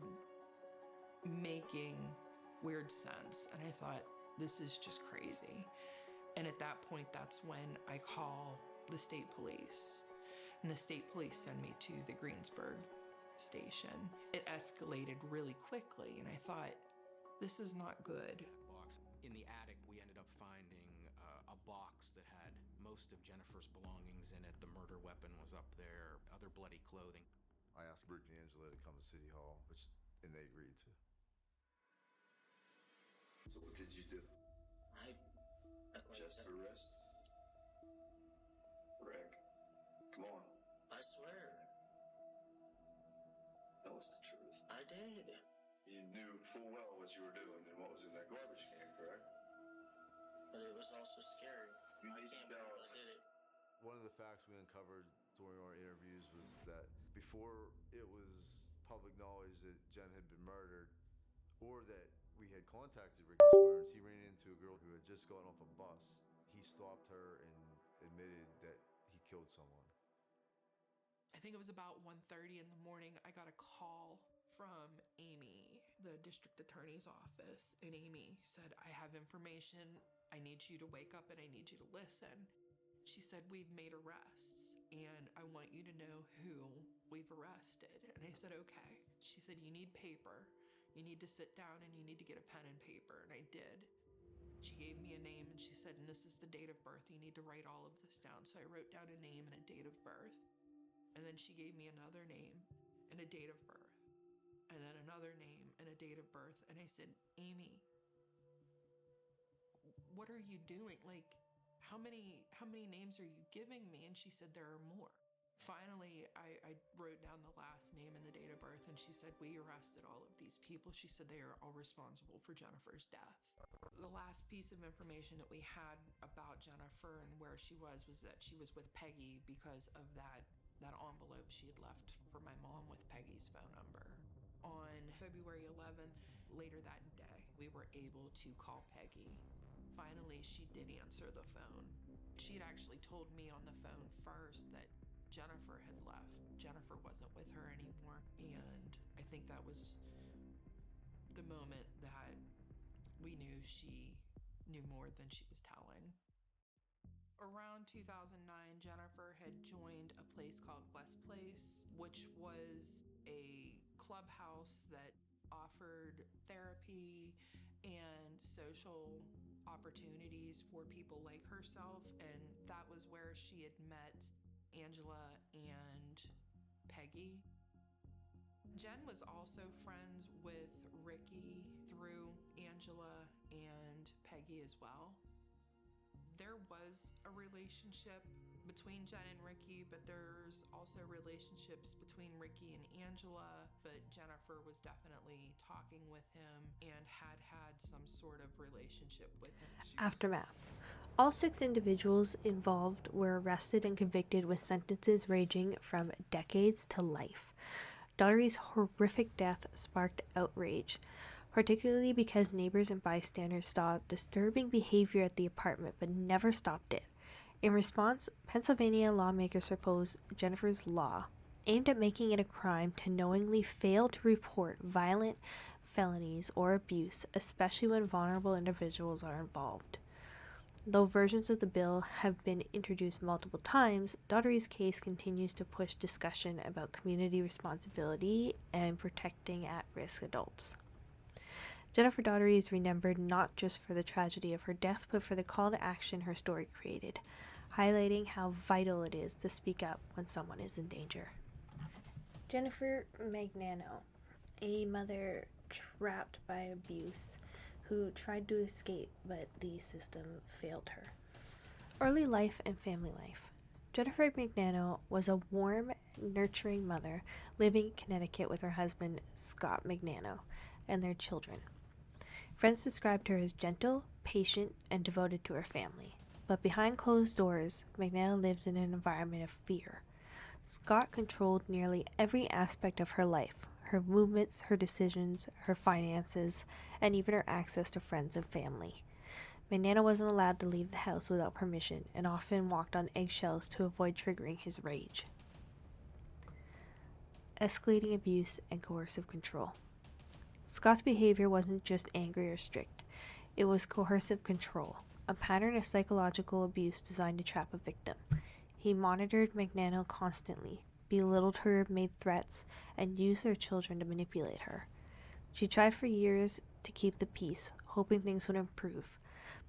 making weird sense. And I thought, this is just crazy. And at that point, that's when I call the state police. And the state police send me to the Greensburg station. It escalated really quickly, and I thought, this is not good. In the attic, we ended up finding a box that had most of Jennifer's belongings in it. The murder weapon was up there, other bloody clothing. I asked Rick and Angela to come to City Hall, and they agreed to. So what did you do? Just arrest? Rick, come on. I swear. Tell us the truth. I did. You knew full well what you were doing and what was in that garbage can, correct? But it was also scary. You I need to can't tell believe us. I did it. One of the facts we uncovered during our interviews was that before it was public knowledge that Jen had been murdered, or that we had contacted Ricky Smearns, he ran into a girl who had just gotten off a bus. He stopped her and admitted that he killed someone. think it was about 1:30 in the morning, I got a call from Amy, the district attorney's office, and Amy said, I have information. I need you to wake up and I need you to listen. She said, we've made arrests and I want you to know who we've arrested. And I said, okay. She said, you need paper. You need to sit down and you need to get a pen and paper. And I did. She gave me a name and she said, and this is the date of birth. You need to write all of this down. So I wrote down a name and a date of birth. And then she gave me another name and a date of birth. And then another name and a date of birth. And I said, Amy, what are you doing? Like, how many names are you giving me? And she said, there are more. Finally, I wrote down the last name and the date of birth, and she said, we arrested all of these people. She said they are all responsible for Jennifer's death. The last piece of information that we had about Jennifer and where she was that she was with Peggy because of that envelope she had left for my mom with Peggy's phone number. On February 11th, later that day, we were able to call Peggy. Finally, she did answer the phone. She had actually told me on the phone first that Jennifer had left. Jennifer wasn't with her anymore. And I think that was the moment that we knew she knew more than she was telling. Around 2009, Jennifer had joined a place called West Place, which was a clubhouse that offered therapy and social opportunities for people like herself, and that was where she had met Angela and Peggy. Jen was also friends with Ricky through Angela and Peggy as well. There was a relationship between Jen and Ricky, but there's also relationships between Ricky and Angela, but Jennifer was definitely talking with him and had some sort of relationship with him. Aftermath. All 6 individuals involved were arrested and convicted with sentences ranging from decades to life. Daugherty's horrific death sparked outrage, particularly because neighbors and bystanders saw disturbing behavior at the apartment but never stopped it. In response, Pennsylvania lawmakers proposed Jennifer's Law, aimed at making it a crime to knowingly fail to report violent felonies or abuse, especially when vulnerable individuals are involved. Though versions of the bill have been introduced multiple times, Daugherty's case continues to push discussion about community responsibility and protecting at-risk adults. Jennifer Daugherty is remembered not just for the tragedy of her death, but for the call to action her story created, highlighting how vital it is to speak up when someone is in danger. Jennifer Magnano, a mother trapped by abuse who tried to escape, but the system failed her. Early life and family life. Jennifer Magnano was a warm, nurturing mother living in Connecticut with her husband, Scott Magnano, and their children. Friends described her as gentle, patient, and devoted to her family. But behind closed doors, Magnano lived in an environment of fear. Scott controlled nearly every aspect of her life, her movements, her decisions, her finances, and even her access to friends and family. Magnano wasn't allowed to leave the house without permission and often walked on eggshells to avoid triggering his rage. Escalating abuse and coercive control. Scott's behavior wasn't just angry or strict. It was coercive control, a pattern of psychological abuse designed to trap a victim. He monitored Magnano constantly, belittled her, made threats, and used their children to manipulate her. She tried for years to keep the peace, hoping things would improve,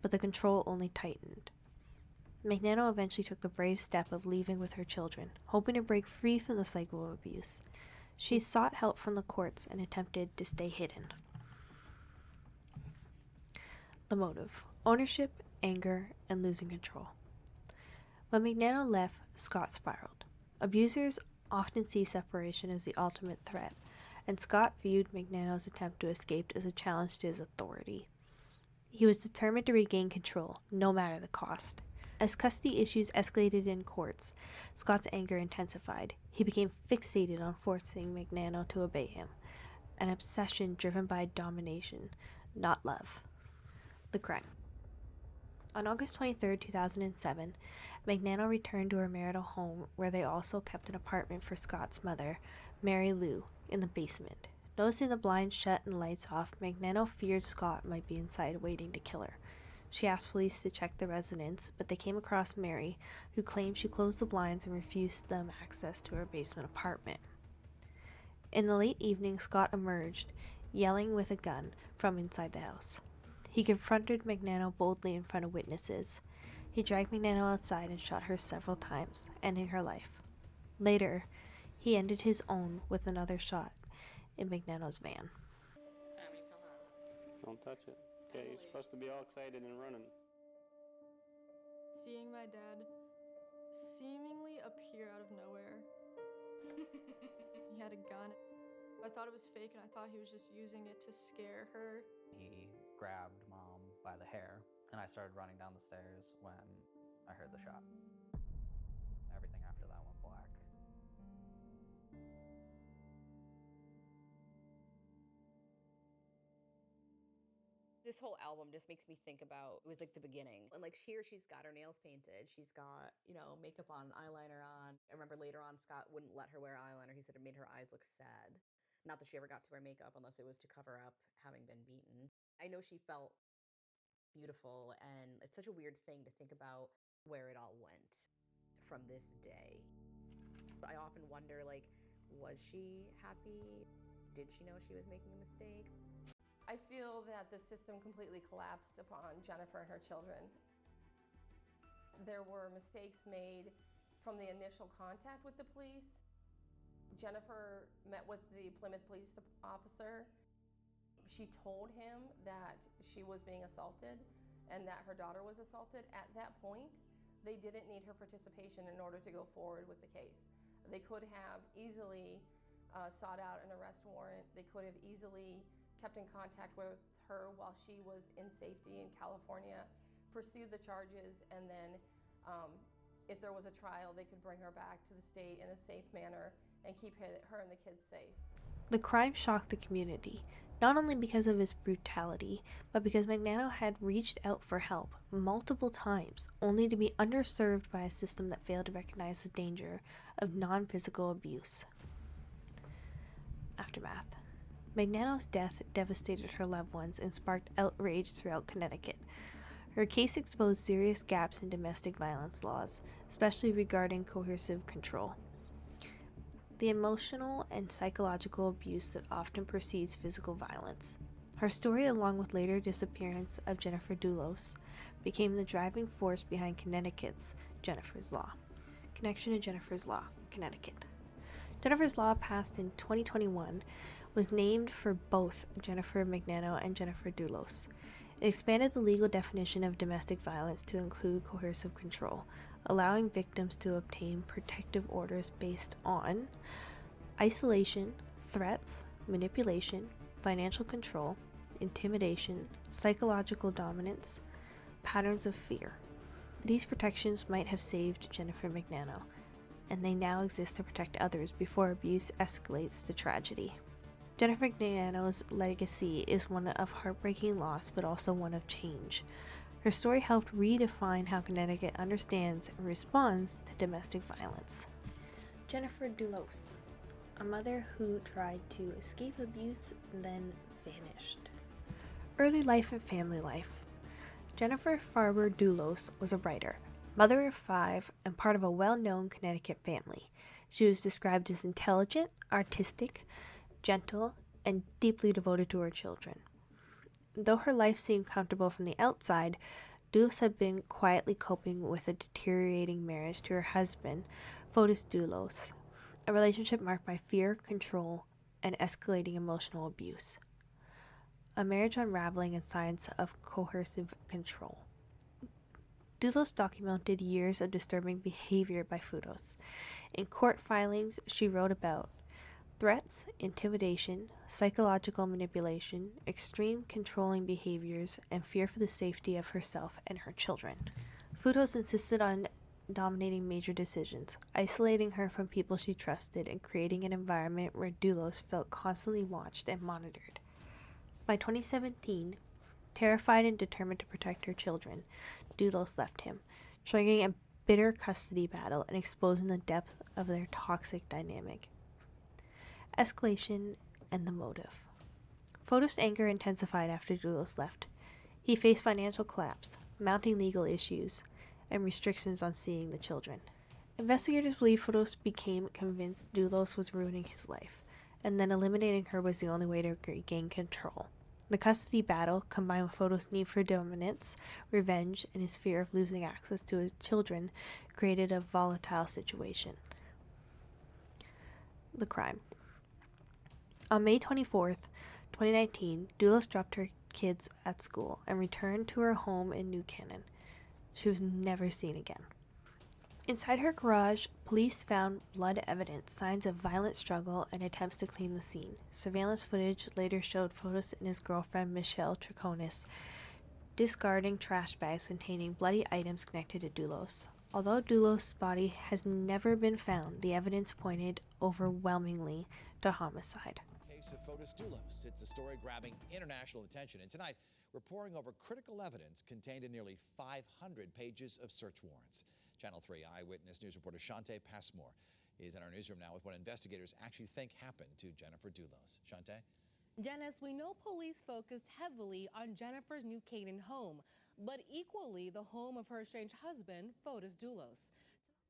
but the control only tightened. Magnano eventually took the brave step of leaving with her children, hoping to break free from the cycle of abuse. She sought help from the courts and attempted to stay hidden. The motive: ownership, anger, and losing control. When Magnano left, Scott spiraled. Abusers often see separation as the ultimate threat, and Scott viewed Magnano's attempt to escape as a challenge to his authority. He was determined to regain control, no matter the cost. As custody issues escalated in courts, Scott's anger intensified. He became fixated on forcing Magnano to obey him, an obsession driven by domination, not love. The crime. On August 23, 2007, Magnano returned to her marital home where they also kept an apartment for Scott's mother, Mary Lou, in the basement. Noticing the blinds shut and lights off, Magnano feared Scott might be inside waiting to kill her. She asked police to check the residence, but they came across Mary, who claimed she closed the blinds and refused them access to her basement apartment. In the late evening, Scott emerged, yelling with a gun from inside the house. He confronted Magnano boldly in front of witnesses. He dragged Magnano outside and shot her several times, ending her life. Later, he ended his own with another shot in Magnano's van. Don't touch it. Okay, you're supposed to be all excited and running. Seeing my dad seemingly appear out of nowhere. He had a gun. I thought it was fake and I thought he was just using it to scare her. He grabbed Mom by the hair and I started running down the stairs when I heard the shot. Everything after that went black. This whole album just makes me think about, it was like the beginning. And like here, she's got her nails painted. She's got, makeup on, eyeliner on. I remember later on, Scott wouldn't let her wear eyeliner. He said it made her eyes look sad. Not that she ever got to wear makeup unless it was to cover up having been beaten. I know she felt beautiful, and it's such a weird thing to think about where it all went from this day. I often wonder, was she happy? Did she know she was making a mistake? I feel that the system completely collapsed upon Jennifer and her children. There were mistakes made from the initial contact with the police. Jennifer met with the Plymouth police officer. She told him that she was being assaulted and that her daughter was assaulted. At that point, they didn't need her participation in order to go forward with the case. They could have easily sought out an arrest warrant. They could have easily kept in contact with her while she was in safety in California, pursued the charges, and then if there was a trial, they could bring her back to the state in a safe manner and keep her and the kids safe. The crime shocked the community, not only because of its brutality, but because Magnano had reached out for help multiple times, only to be underserved by a system that failed to recognize the danger of non-physical abuse. Aftermath. Magnano's death devastated her loved ones and sparked outrage throughout Connecticut. Her case exposed serious gaps in domestic violence laws, especially regarding coercive control. The emotional and psychological abuse that often precedes physical violence. Her story, along with later disappearance of Jennifer Dulos, became the driving force behind Connecticut's Jennifer's Law. Connection to Jennifer's Law, Connecticut. Jennifer's Law, passed in 2021, was named for both Jennifer Magnano and Jennifer Dulos. It expanded the legal definition of domestic violence to include coercive control, allowing victims to obtain protective orders based on isolation, threats, manipulation, financial control, intimidation, psychological dominance, patterns of fear. These protections might have saved Jennifer Magnano, and they now exist to protect others before abuse escalates to tragedy. Jennifer Magnano's legacy is one of heartbreaking loss, but also one of change. Her story helped redefine how Connecticut understands and responds to domestic violence. Jennifer Dulos, a mother who tried to escape abuse and then vanished. Early life and family life. Jennifer Farber Dulos was a writer, mother of 5, and part of a well-known Connecticut family. She was described as intelligent, artistic, gentle, and deeply devoted to her children. Though her life seemed comfortable from the outside, Dulos had been quietly coping with a deteriorating marriage to her husband, Fotis Dulos, a relationship marked by fear, control, and escalating emotional abuse. A marriage unraveling and signs of coercive control. Dulos documented years of disturbing behavior by Fotis. In court filings, she wrote about threats, intimidation, psychological manipulation, extreme controlling behaviors, and fear for the safety of herself and her children. Fotis insisted on dominating major decisions, isolating her from people she trusted, and creating an environment where Dulos felt constantly watched and monitored. By 2017, Terrified and determined to protect her children, Doulos left him, triggering a bitter custody battle and exposing the depth of their toxic dynamic. Escalation and the motive. Fotis' anger intensified after Doulos left. He faced financial collapse, mounting legal issues, and restrictions on seeing the children. Investigators believe Fotis became convinced Doulos was ruining his life, and then eliminating her was the only way to regain control. The custody battle, combined with Fotis' need for dominance, revenge, and his fear of losing access to his children, created a volatile situation. The crime. On May 24th, 2019, Doulos dropped her kids at school and returned to her home in New Canaan. She was never seen again. Inside her garage, police found blood evidence, signs of violent struggle, and attempts to clean the scene. Surveillance footage later showed Fotis and his girlfriend Michelle Triconis discarding trash bags containing bloody items connected to Doulos. Although Doulos' body has never been found, the evidence pointed overwhelmingly to homicide. Case of Fotis Doulos. It's a story grabbing international attention, and tonight we're poring over critical evidence contained in nearly 500 pages of search warrants. Channel 3 Eyewitness News reporter Shante Passmore is in our newsroom now with what investigators actually think happened to Jennifer Doulos. Shante? Dennis, we know police focused heavily on Jennifer's New Canaan home, but equally the home of her estranged husband, Fotis Doulos.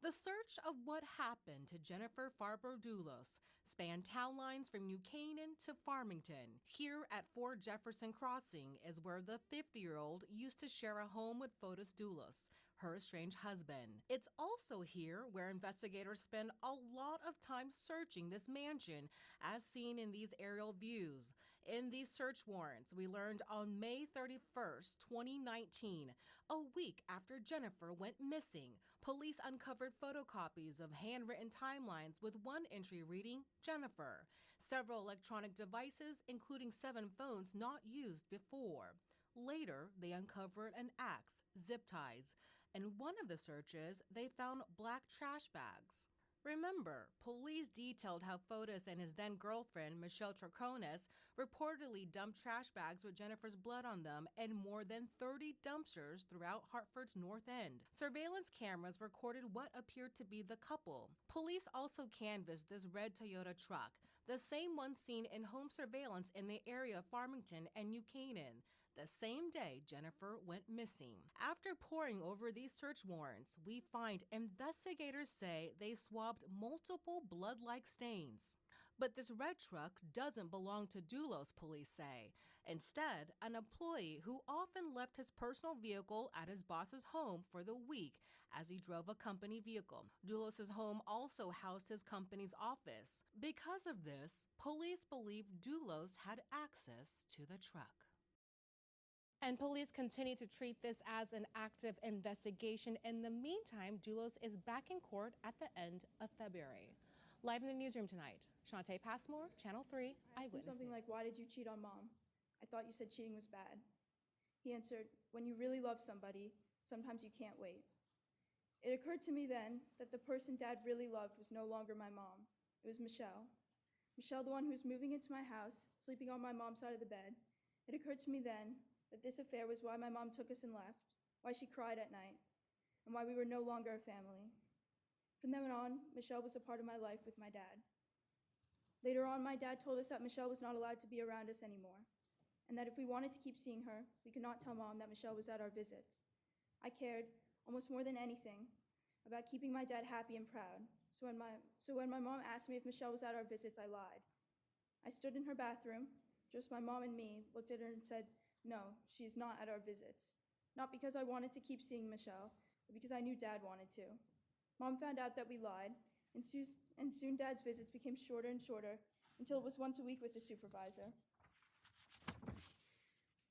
The search of what happened to Jennifer Farber Doulos spanned town lines from New Canaan to Farmington. Here at 4 Jefferson Crossing is where the 50-year-old used to share a home with Fotis Doulos, her estranged husband. It's also here where investigators spend a lot of time searching this mansion, as seen in these aerial views. In these search warrants, we learned on May 31st, 2019, a week after Jennifer went missing, police uncovered photocopies of handwritten timelines with one entry reading Jennifer, several electronic devices, including 7 phones not used before. Later, they uncovered an axe, zip ties. In one of the searches, they found black trash bags. Remember, police detailed how Fotis and his then-girlfriend, Michelle Triconis, reportedly dumped trash bags with Jennifer's blood on them in more than 30 dumpsters throughout Hartford's North End. Surveillance cameras recorded what appeared to be the couple. Police also canvassed this red Toyota truck, the same one seen in home surveillance in the area of Farmington and New Canaan, the same day Jennifer went missing. After poring over these search warrants, we find investigators say they swabbed multiple blood-like stains. But this red truck doesn't belong to Doulos, police say. Instead, an employee who often left his personal vehicle at his boss's home for the week as he drove a company vehicle. Doulos' home also housed his company's office. Because of this, police believe Doulos had access to the truck. And police continue to treat this as an active investigation. In the meantime, Doulos is back in court at the end of February. Live in the newsroom tonight, Shante Passmore, Channel 3 Eyewitness. Something like, why did you cheat on mom? I thought you said cheating was bad. He answered, when you really love somebody, sometimes you can't wait. It occurred to me then that the person Dad really loved was no longer my mom. It was Michelle. Michelle, the one who was moving into my house, sleeping on my mom's side of the bed. It occurred to me then that this affair was why my mom took us and left, why she cried at night, and why we were no longer a family. From then on, Michelle was a part of my life with my dad. Later on, my dad told us that Michelle was not allowed to be around us anymore, and that if we wanted to keep seeing her, we could not tell Mom that Michelle was at our visits. I cared, almost more than anything, about keeping my dad happy and proud, so when my mom asked me if Michelle was at our visits, I lied. I stood in her bathroom, just my mom and me, looked at her and said, no, she's not at our visits. Not because I wanted to keep seeing Michelle, but because I knew Dad wanted to. Mom found out that we lied, and soon Dad's visits became shorter and shorter until it was once a week with the supervisor.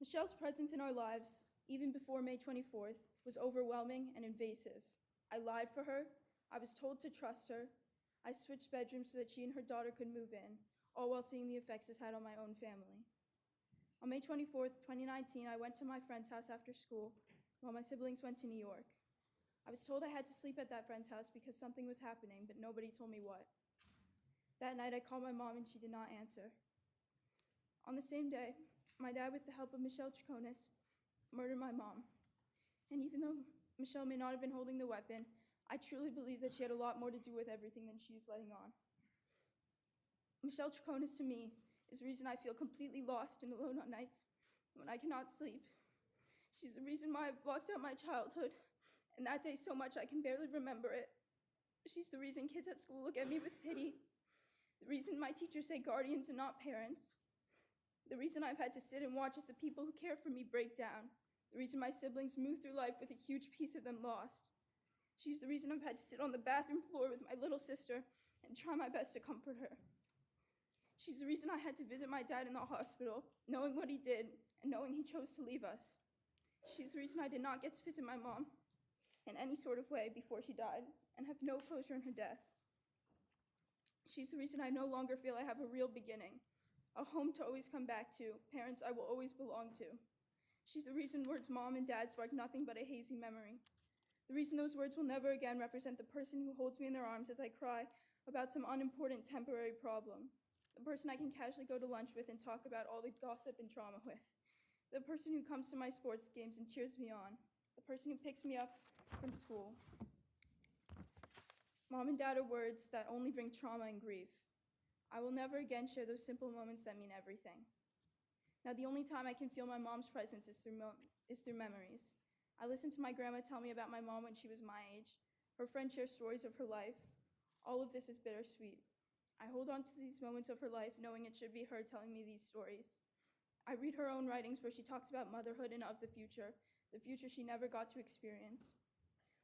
Michelle's presence in our lives, even before May 24th, was overwhelming and invasive. I lied for her. I was told to trust her. I switched bedrooms so that she and her daughter could move in, all while seeing the effects this had on my own family. On May 24th, 2019, I went to my friend's house after school while my siblings went to New York. I was told I had to sleep at that friend's house because something was happening, but nobody told me what. That night, I called my mom and she did not answer. On the same day, my dad, with the help of Michelle Triconis, murdered my mom. And even though Michelle may not have been holding the weapon, I truly believe that she had a lot more to do with everything than she's letting on. Michelle Troconis to me is the reason I feel completely lost and alone on nights when I cannot sleep. She's the reason why I've blocked out my childhood, and that day so much I can barely remember it. She's the reason kids at school look at me with pity, the reason my teachers say guardians and not parents, the reason I've had to sit and watch as the people who care for me break down, the reason my siblings move through life with a huge piece of them lost. She's the reason I've had to sit on the bathroom floor with my little sister and try my best to comfort her. She's the reason I had to visit my dad in the hospital, knowing what he did and knowing he chose to leave us. She's the reason I did not get to visit my mom in any sort of way before she died and have no closure in her death. She's the reason I no longer feel I have a real beginning, a home to always come back to, parents I will always belong to. She's the reason words mom and dad spark nothing but a hazy memory. The reason those words will never again represent the person who holds me in their arms as I cry about some unimportant temporary problem. The person I can casually go to lunch with and talk about all the gossip and trauma with. The person who comes to my sports games and cheers me on. The person who picks me up from school. Mom and dad are words that only bring trauma and grief. I will never again share those simple moments that mean everything. Now, the only time I can feel my mom's presence is through memories. I listen to my grandma tell me about my mom when she was my age. Her friends share stories of her life. All of this is bittersweet. I hold on to these moments of her life knowing it should be her telling me these stories. I read her own writings where she talks about motherhood and of the future she never got to experience.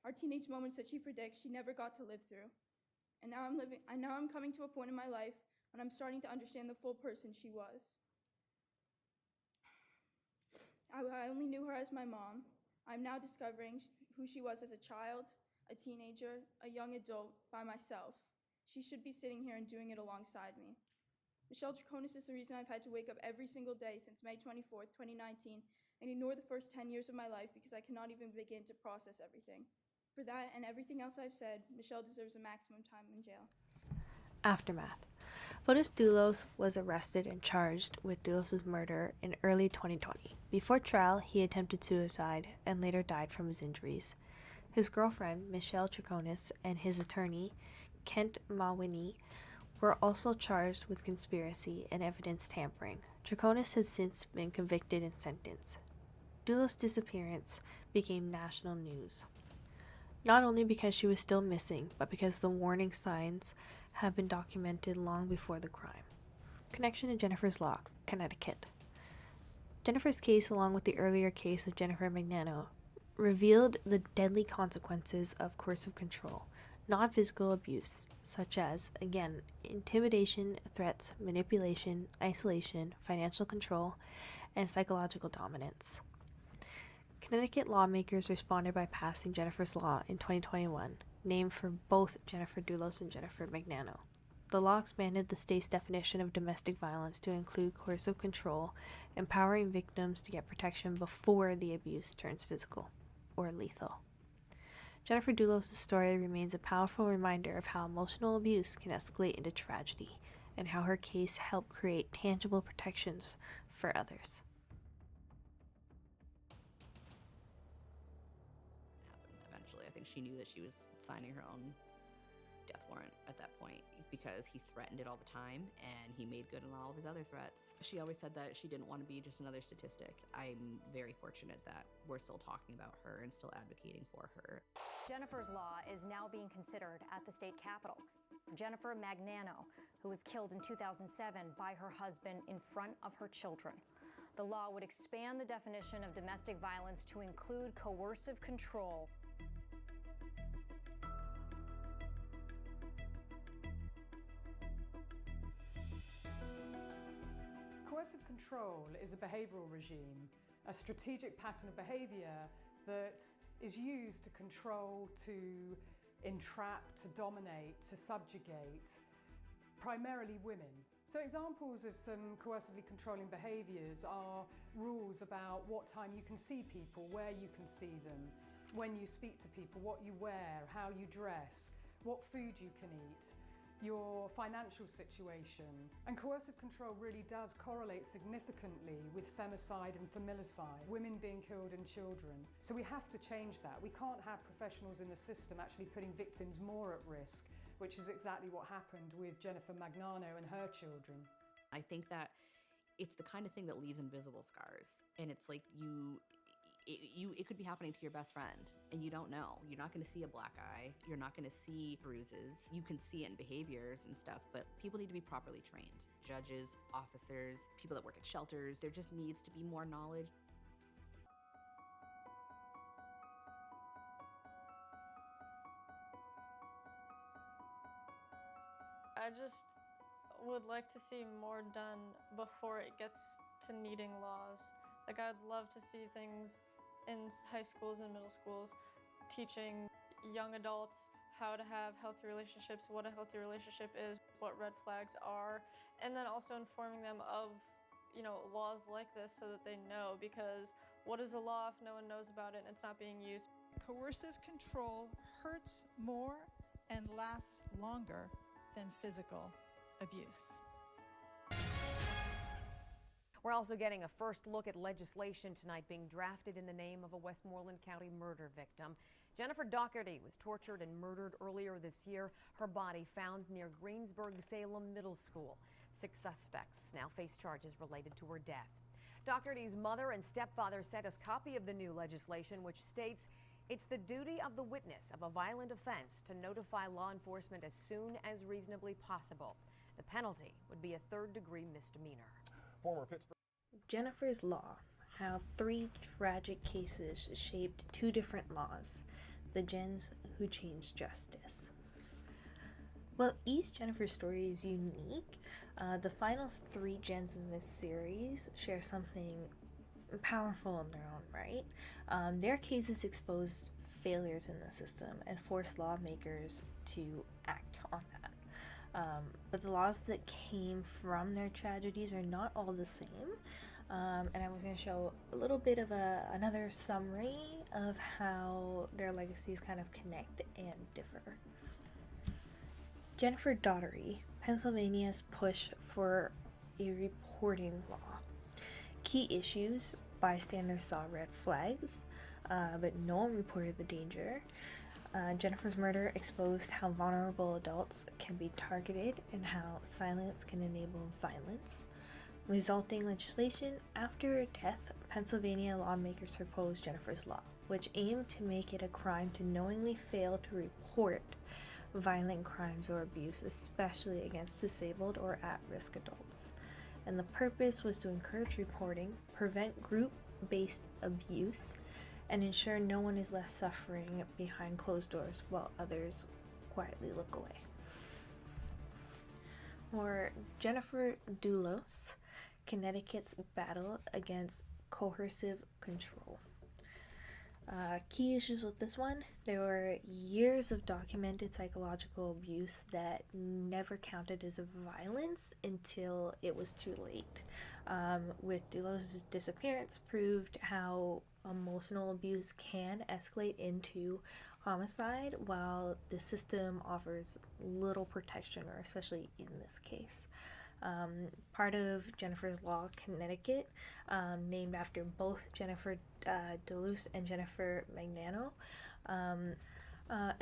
Our teenage moments that she predicts she never got to live through. And now I'm coming to a point in my life when I'm starting to understand the full person she was. I only knew her as my mom. I'm now discovering who she was as a child, a teenager, a young adult, by myself. She should be sitting here and doing it alongside me. Michelle Troconis is the reason I've had to wake up every single day since May 24th, 2019, and ignore the first 10 years of my life because I cannot even begin to process everything. For that and everything else I've said, Michelle deserves a maximum time in jail. Aftermath. Fotis Dulos was arrested and charged with Dulos' murder in early 2020. Before trial, he attempted suicide and later died from his injuries. His girlfriend, Michelle Troconis, and his attorney, Kent Mawhinney, were also charged with conspiracy and evidence tampering. Troconis has since been convicted and sentenced. Dulos' disappearance became national news, not only because she was still missing, but because the warning signs have been documented long before the crime. Connection to Jennifer's Law, Connecticut. Jennifer's case, along with the earlier case of Jennifer Magnano, revealed the deadly consequences of coercive control, not physical abuse, such as, again, intimidation, threats, manipulation, isolation, financial control, and psychological dominance. Connecticut lawmakers responded by passing Jennifer's Law in 2021, named for both Jennifer Dulos and Jennifer Magnano. The law expanded the state's definition of domestic violence to include coercive control, empowering victims to get protection before the abuse turns physical or lethal. Jennifer Dulos' story remains a powerful reminder of how emotional abuse can escalate into tragedy, and how her case helped create tangible protections for others. Eventually, I think she knew that she was signing her own death warrant at that point because he threatened it all the time and he made good on all of his other threats. She always said that she didn't want to be just another statistic. I'm very fortunate that we're still talking about her and still advocating for her. Jennifer's Law is now being considered at the state capitol. Jennifer Magnano, who was killed in 2007 by her husband in front of her children. The law would expand the definition of domestic violence to include coercive control. Coercive control is a behavioural regime, a strategic pattern of behaviour that is used to control, to entrap, to dominate, to subjugate, primarily women. So examples of some coercively controlling behaviours are rules about what time you can see people, where you can see them, when you speak to people, what you wear, how you dress, what food you can eat. your financial situation. And coercive control really does correlate significantly with femicide and familicide, women being killed and children. So we have to change that. We can't have professionals in the system actually putting victims more at risk, which is exactly what happened with Jennifer Magnano and her children. I think that it's the kind of thing that leaves invisible scars. And it's like it could be happening to your best friend and you don't know. You're not going to see a black eye. You're not going to see bruises. You can see it in behaviors and stuff, but people need to be properly trained. Judges, officers, people that work at shelters, there just needs to be more knowledge. I just would like to see more done before it gets to needing laws. Like, I'd love to see things in high schools and middle schools teaching young adults how to have healthy relationships, what a healthy relationship is, what red flags are, and then also informing them of, you know, laws like this so that they know, because what is a law if no one knows about it and it's not being used? Coercive control hurts more and lasts longer than physical abuse. We're also getting a first look at legislation tonight being drafted in the name of a Westmoreland County murder victim. Jennifer Doherty was tortured and murdered earlier this year. Her body found near Greensburg-Salem Middle School. 6 suspects now face charges related to her death. Doherty's mother and stepfather sent us a copy of the new legislation, which states it's the duty of the witness of a violent offense to notify law enforcement as soon as reasonably possible. The penalty would be a third-degree misdemeanor. Former Pittsburgh. Jennifer's Law, how 3 tragic cases shaped 2 different laws, the Jens who changed justice. Well, each Jennifer story is unique. The final 3 Jens in this series share something powerful in their own right. Their cases exposed failures in the system and forced lawmakers to act on that. But the laws that came from their tragedies are not all the same. And I was going to show a little bit of another summary of how their legacies kind of connect and differ. Jennifer Doherty, Pennsylvania's push for a reporting law. Key issues: bystanders saw red flags, but no one reported the danger. Jennifer's murder exposed how vulnerable adults can be targeted and how silence can enable violence. Resulting legislation: after her death, Pennsylvania lawmakers proposed Jennifer's Law, which aimed to make it a crime to knowingly fail to report violent crimes or abuse, especially against disabled or at-risk adults. And the purpose was to encourage reporting, prevent group-based abuse, and ensure no one is left suffering behind closed doors while others quietly look away. Or Jennifer Dulos, Connecticut's battle against coercive control. Key issues with this one: there were years of documented psychological abuse that never counted as violence until it was too late. With Dulos' disappearance proved how emotional abuse can escalate into homicide, while the system offers little protection, or especially in this case. Part of Jennifer's Law, Connecticut, named after both Jennifer Dulos and Jennifer Magnano. And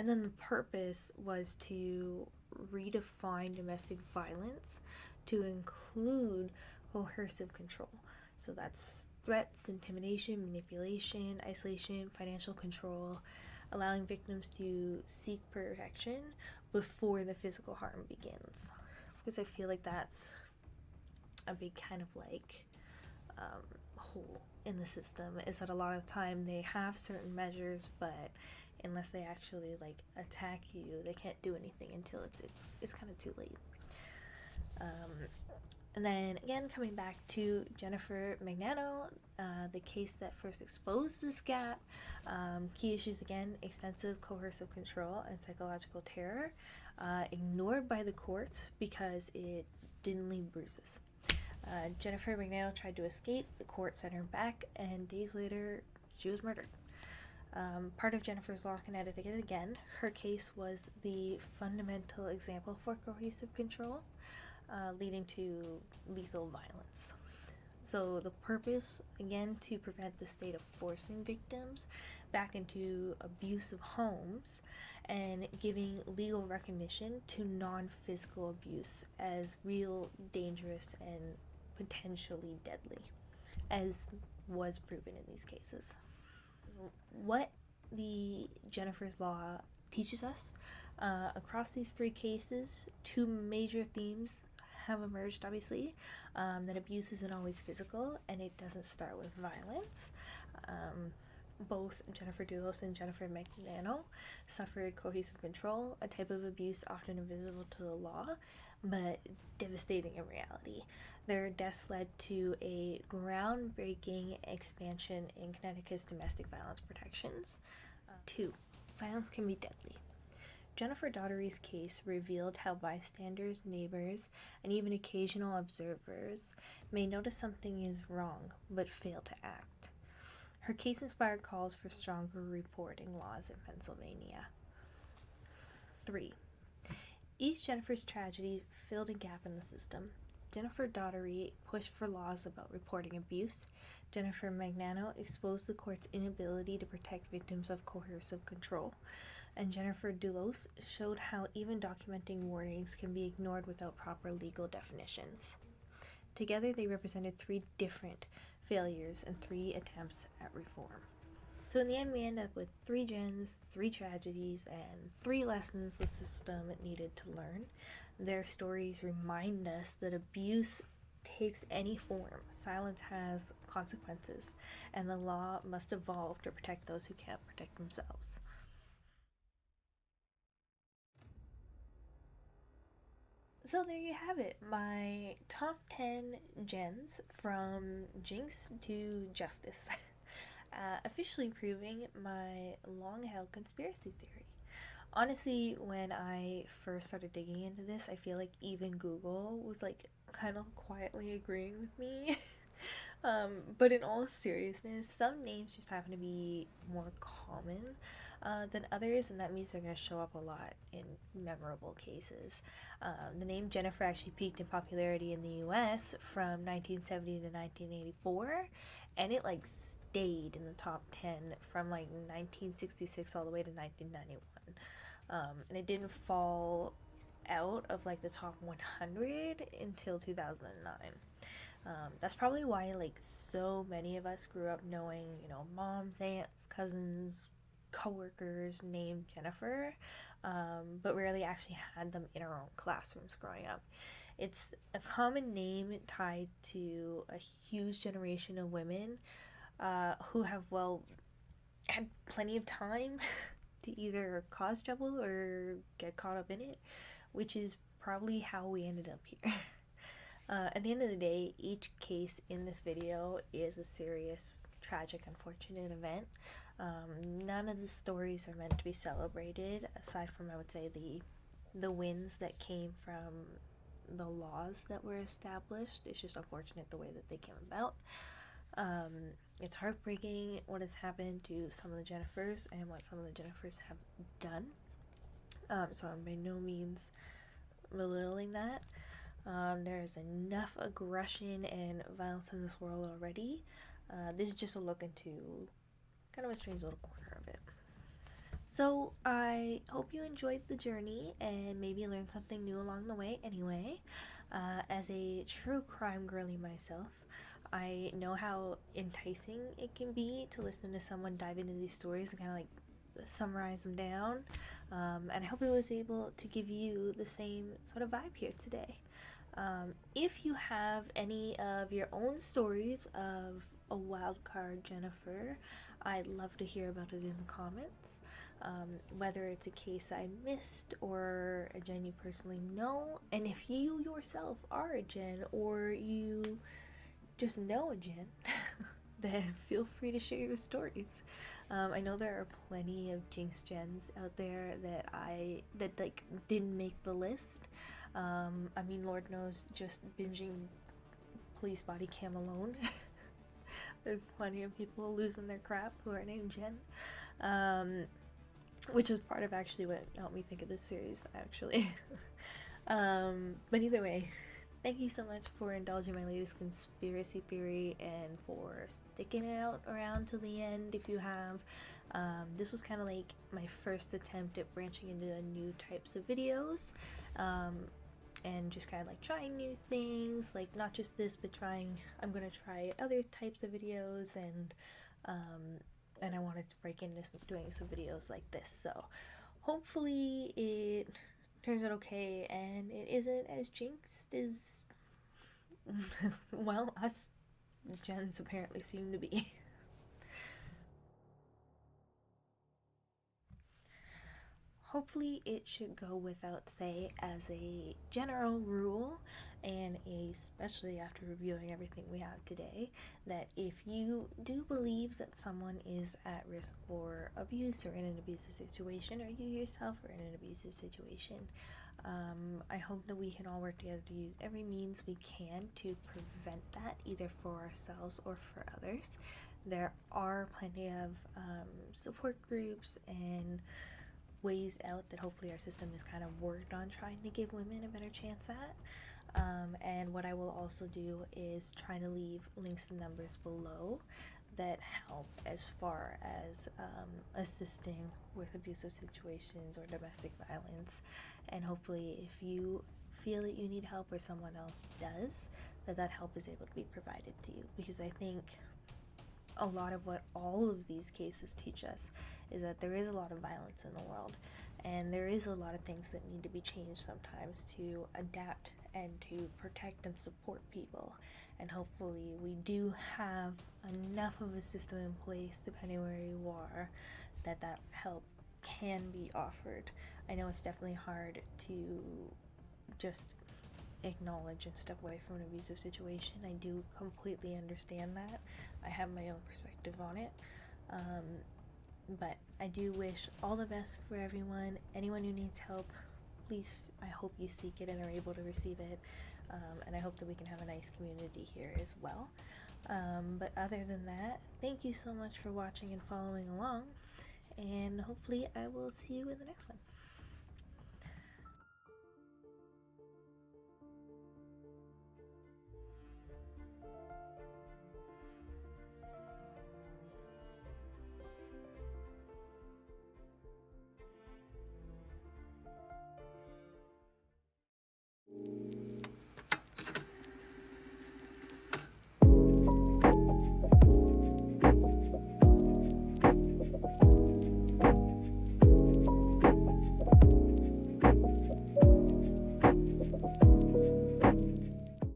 then the purpose was to redefine domestic violence to include coercive control. So that's threats, intimidation, manipulation, isolation, financial control, allowing victims to seek protection before the physical harm begins. Because I feel like that's a big kind of like hole in the system, is that a lot of the time they have certain measures, but unless they actually like attack you, they can't do anything until it's kind of too late. And then again, coming back to Jennifer Magnano, the case that first exposed this gap. Key issues again: extensive coercive control and psychological terror, ignored by the courts because it didn't leave bruises. Jennifer Magnano tried to escape, the court sent her back, and days later she was murdered. Part of Jennifer's Law Connecticut, again, her case was the fundamental example for cohesive control, leading to lethal violence. So the purpose, again, to prevent the state of forcing victims back into abusive homes and giving legal recognition to non-physical abuse as real, dangerous, and potentially deadly, as was proven in these cases. What the Jennifer's Law teaches us across these three cases, two major themes have emerged, obviously, that abuse isn't always physical and it doesn't start with violence. Both Jennifer Dulos and Jennifer Magnano suffered cohesive control, a type of abuse often invisible to the law, but devastating in reality. Their deaths led to a groundbreaking expansion in Connecticut's domestic violence protections. 2. Silence can be deadly. Jennifer Daugherty's case revealed how bystanders, neighbors, and even occasional observers may notice something is wrong but fail to act. Her case inspired calls for stronger reporting laws in Pennsylvania. 3. Each Jennifer's tragedy filled a gap in the system. Jennifer Daugherty pushed for laws about reporting abuse. Jennifer Magnano exposed the court's inability to protect victims of coercive control. And Jennifer Dulos showed how even documenting warnings can be ignored without proper legal definitions. Together, they represented 3 different failures and 3 attempts at reform. So in the end, we end up with 3 gens, 3 tragedies, and 3 lessons the system needed to learn. Their stories remind us that abuse takes any form. Silence has consequences, and the law must evolve to protect those who can't protect themselves. So there you have it, my top 10 gens from jinx to justice. Officially proving my long-held conspiracy theory. Honestly, when I first started digging into this, I feel like even Google was like kind of quietly agreeing with me. But in all seriousness, some names just happen to be more common than others, and that means they're going to show up a lot in memorable cases. The name Jennifer actually peaked in popularity in the US from 1970 to 1984, and it like stayed in the top 10 from like 1966 all the way to 1991. And it didn't fall out of like the top 100 until 2009. That's probably why like so many of us grew up knowing, you know, moms, aunts, cousins, coworkers named Jennifer, but rarely actually had them in our own classrooms growing up. It's a common name tied to a huge generation of women who have, well, had plenty of time to either cause trouble or get caught up in it, which is probably how we ended up here. At the end of the day, each case in this video is a serious, tragic, unfortunate event. None of the stories are meant to be celebrated, aside from, I would say, the wins that came from the laws that were established. It's just unfortunate the way that they came about. It's heartbreaking what has happened to some of the Jennifers and what some of the Jennifers have done. So I'm by no means belittling that. There's enough aggression and violence in this world already. This is just a look into kind of a strange little corner of it. So I hope you enjoyed the journey and maybe learned something new along the way anyway. As a true crime girly myself, I know how enticing it can be to listen to someone dive into these stories and kind of like summarize them down. And I hope I was able to give you the same sort of vibe here today. If you have any of your own stories of a wildcard Jennifer, I'd love to hear about it in the comments. Whether it's a case I missed or a Jen you personally know, and if you yourself are a Jen or you just know a Jen, then feel free to share your stories. I know there are plenty of jinx gens out there that like didn't make the list. I mean, Lord knows, just binging police body cam alone, there's plenty of people losing their crap who are named Jen. which was part of actually what helped me think of this series, actually. But either way, thank you so much for indulging my latest conspiracy theory and for sticking it out around till the end if you have. This was kind of like my first attempt at branching into new types of videos, and just kind of like trying new things, like not just this, but I'm gonna try other types of videos, and I wanted to break into doing some videos like this, so hopefully it turns out okay and it isn't as jinxed as well, us Jens apparently seem to be. Hopefully it should go without say as a general rule, and especially after reviewing everything we have today, that if you do believe that someone is at risk for abuse or in an abusive situation, or you yourself are in an abusive situation, I hope that we can all work together to use every means we can to prevent that, either for ourselves or for others. There are plenty of support groups and ways out that hopefully our system is kind of worked on trying to give women a better chance at. And what I will also do is try to leave links and numbers below that help as far as assisting with abusive situations or domestic violence. And hopefully if you feel that you need help or someone else does, that help is able to be provided to you. Because I think a lot of what all of these cases teach us is that there is a lot of violence in the world, and there is a lot of things that need to be changed sometimes to adapt and to protect and support people. And hopefully we do have enough of a system in place, depending where you are, that help can be offered. I know it's definitely hard to just acknowledge and step away from an abusive situation. I do completely understand that. I have my own perspective on it. But I do wish all the best for everyone. Anyone who needs help, please, I hope you seek it and are able to receive it. And I hope that we can have a nice community here as well. But other than that, thank you so much for watching and following along. And hopefully I will see you in the next one.